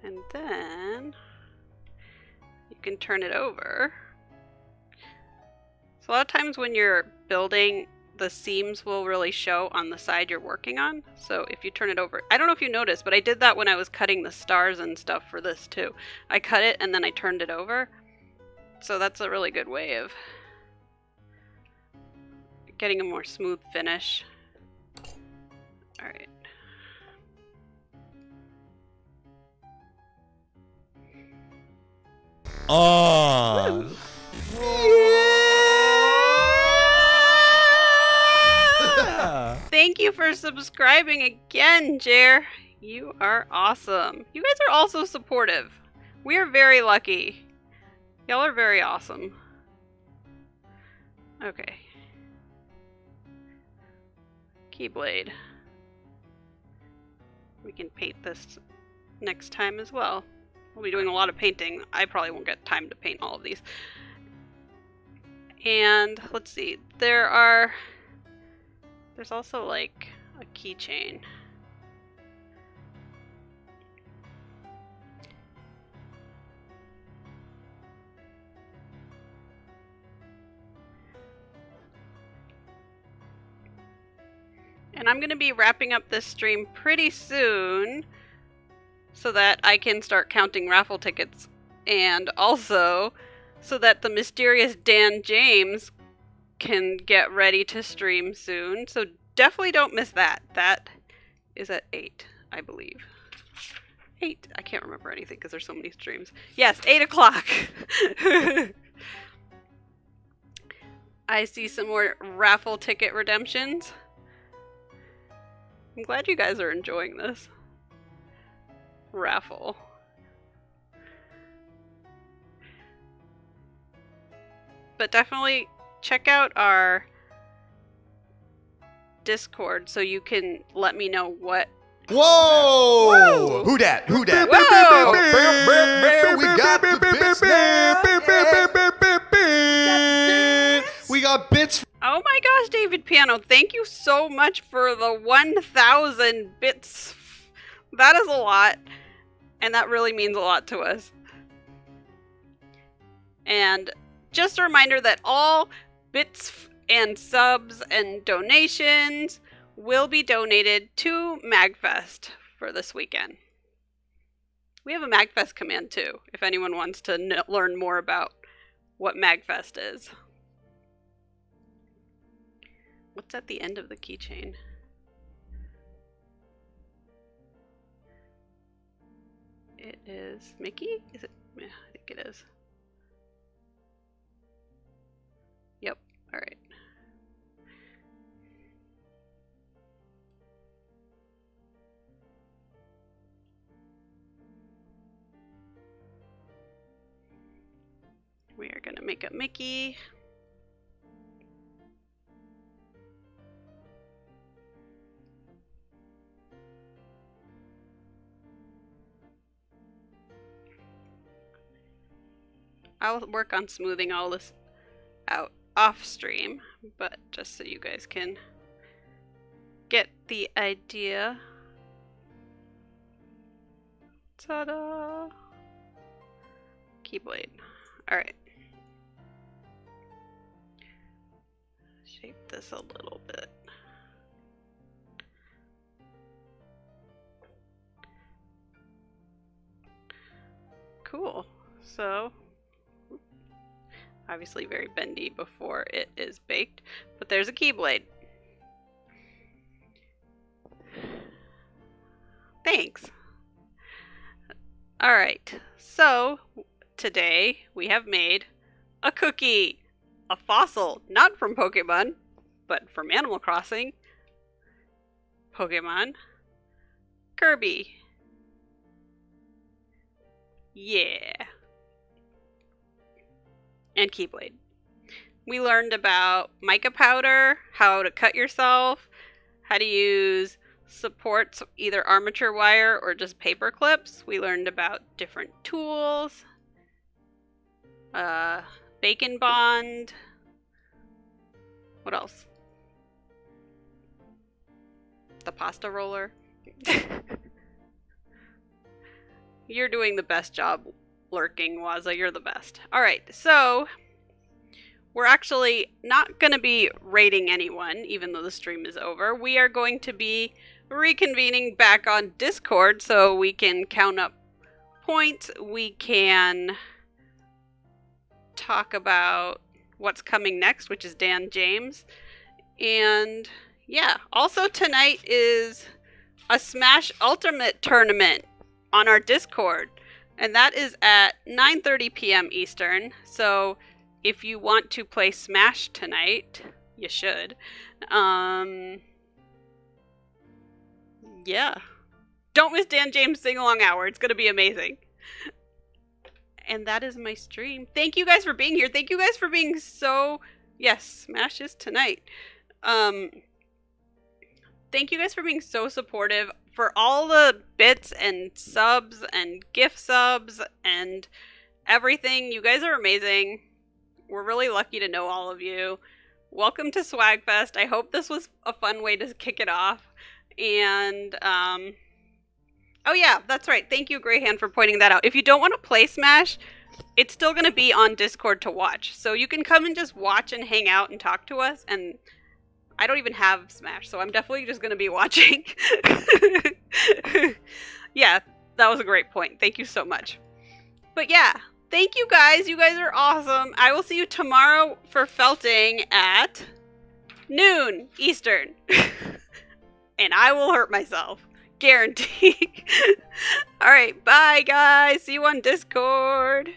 And then you can turn it over. So a lot of times when you're building, the seams will really show on the side you're working on. So if you turn it over, I don't know if you noticed, but I did that when I was cutting the stars and stuff for this too. I cut it and then I turned it over. So that's a really good way of getting a more smooth finish. Alright. Oh. Yeah! Thank you for subscribing again, Jer. You are awesome. You guys are also supportive. We are very lucky. Y'all are very awesome. Okay. Keyblade. We can paint this next time as well. We'll be doing a lot of painting. I probably won't get time to paint all of these. And let's see. There's also like a keychain. And I'm going to be wrapping up this stream pretty soon so that I can start counting raffle tickets, and also so that the mysterious Dan James can get ready to stream soon. So definitely don't miss that. That is at 8, I believe. 8. I can't remember anything because there's so many streams. Yes, 8 o'clock. I see some more raffle ticket redemptions. I'm glad you guys are enjoying this raffle. But definitely check out our Discord so you can let me know what. Whoa! Whoa! Who dat? Who dat? Whoa! Oh, we got the bits now. We got bits. Oh my gosh, David Piano, thank you so much for the 1,000 bits. That is a lot, and that really means a lot to us. And just a reminder that all bits and subs and donations will be donated to MagFest for this weekend. We have a MagFest command too, if anyone wants to learn more about what MagFest is. What's at the end of the keychain? It is Mickey? Is it? Yeah, I think it is. Yep, alright. We are going to make a Mickey. I'll work on smoothing all this out off stream, but just so you guys can get the idea. Ta-da! Keyblade. Alright. Shape this a little bit. Cool. So, obviously very bendy before it is baked, but there's a Keyblade. Thanks. Alright, so today we have made a cookie. A fossil, not from Pokemon, but from Animal Crossing. Pokemon. Kirby. Yeah. And Keyblade. We learned about mica powder, how to cut yourself, how to use supports, either armature wire or just paper clips. We learned about different tools. Bacon bond. What else? The pasta roller. You're doing the best job lurking, Waza. You're the best. Alright, so we're actually not going to be rating anyone, even though the stream is over. We are going to be reconvening back on Discord so we can count up points. We can talk about what's coming next, which is Dan James. And yeah, also tonight is a Smash Ultimate tournament on our Discord, and that is at 9:30 p.m. Eastern. So if you want to play Smash tonight, you should. Yeah. Don't miss Dan James sing-along hour. It's going to be amazing. And that is my stream. Thank you guys for being here. Thank you guys for being so... Yes, Smash is tonight. Thank you guys for being so supportive. For all the bits and subs and gift subs and everything. You guys are amazing. We're really lucky to know all of you. Welcome to SWAGFest. I hope this was a fun way to kick it off. And, oh yeah, that's right. Thank you, Greyhand, for pointing that out. If you don't want to play Smash, it's still going to be on Discord to watch. So you can come and just watch and hang out and talk to us. And I don't even have Smash, so I'm definitely just going to be watching. Yeah, that was a great point. Thank you so much. But yeah, thank you guys. You guys are awesome. I will see you tomorrow for felting at noon Eastern. And I will hurt myself. Guarantee. Alright, bye guys. See you on Discord.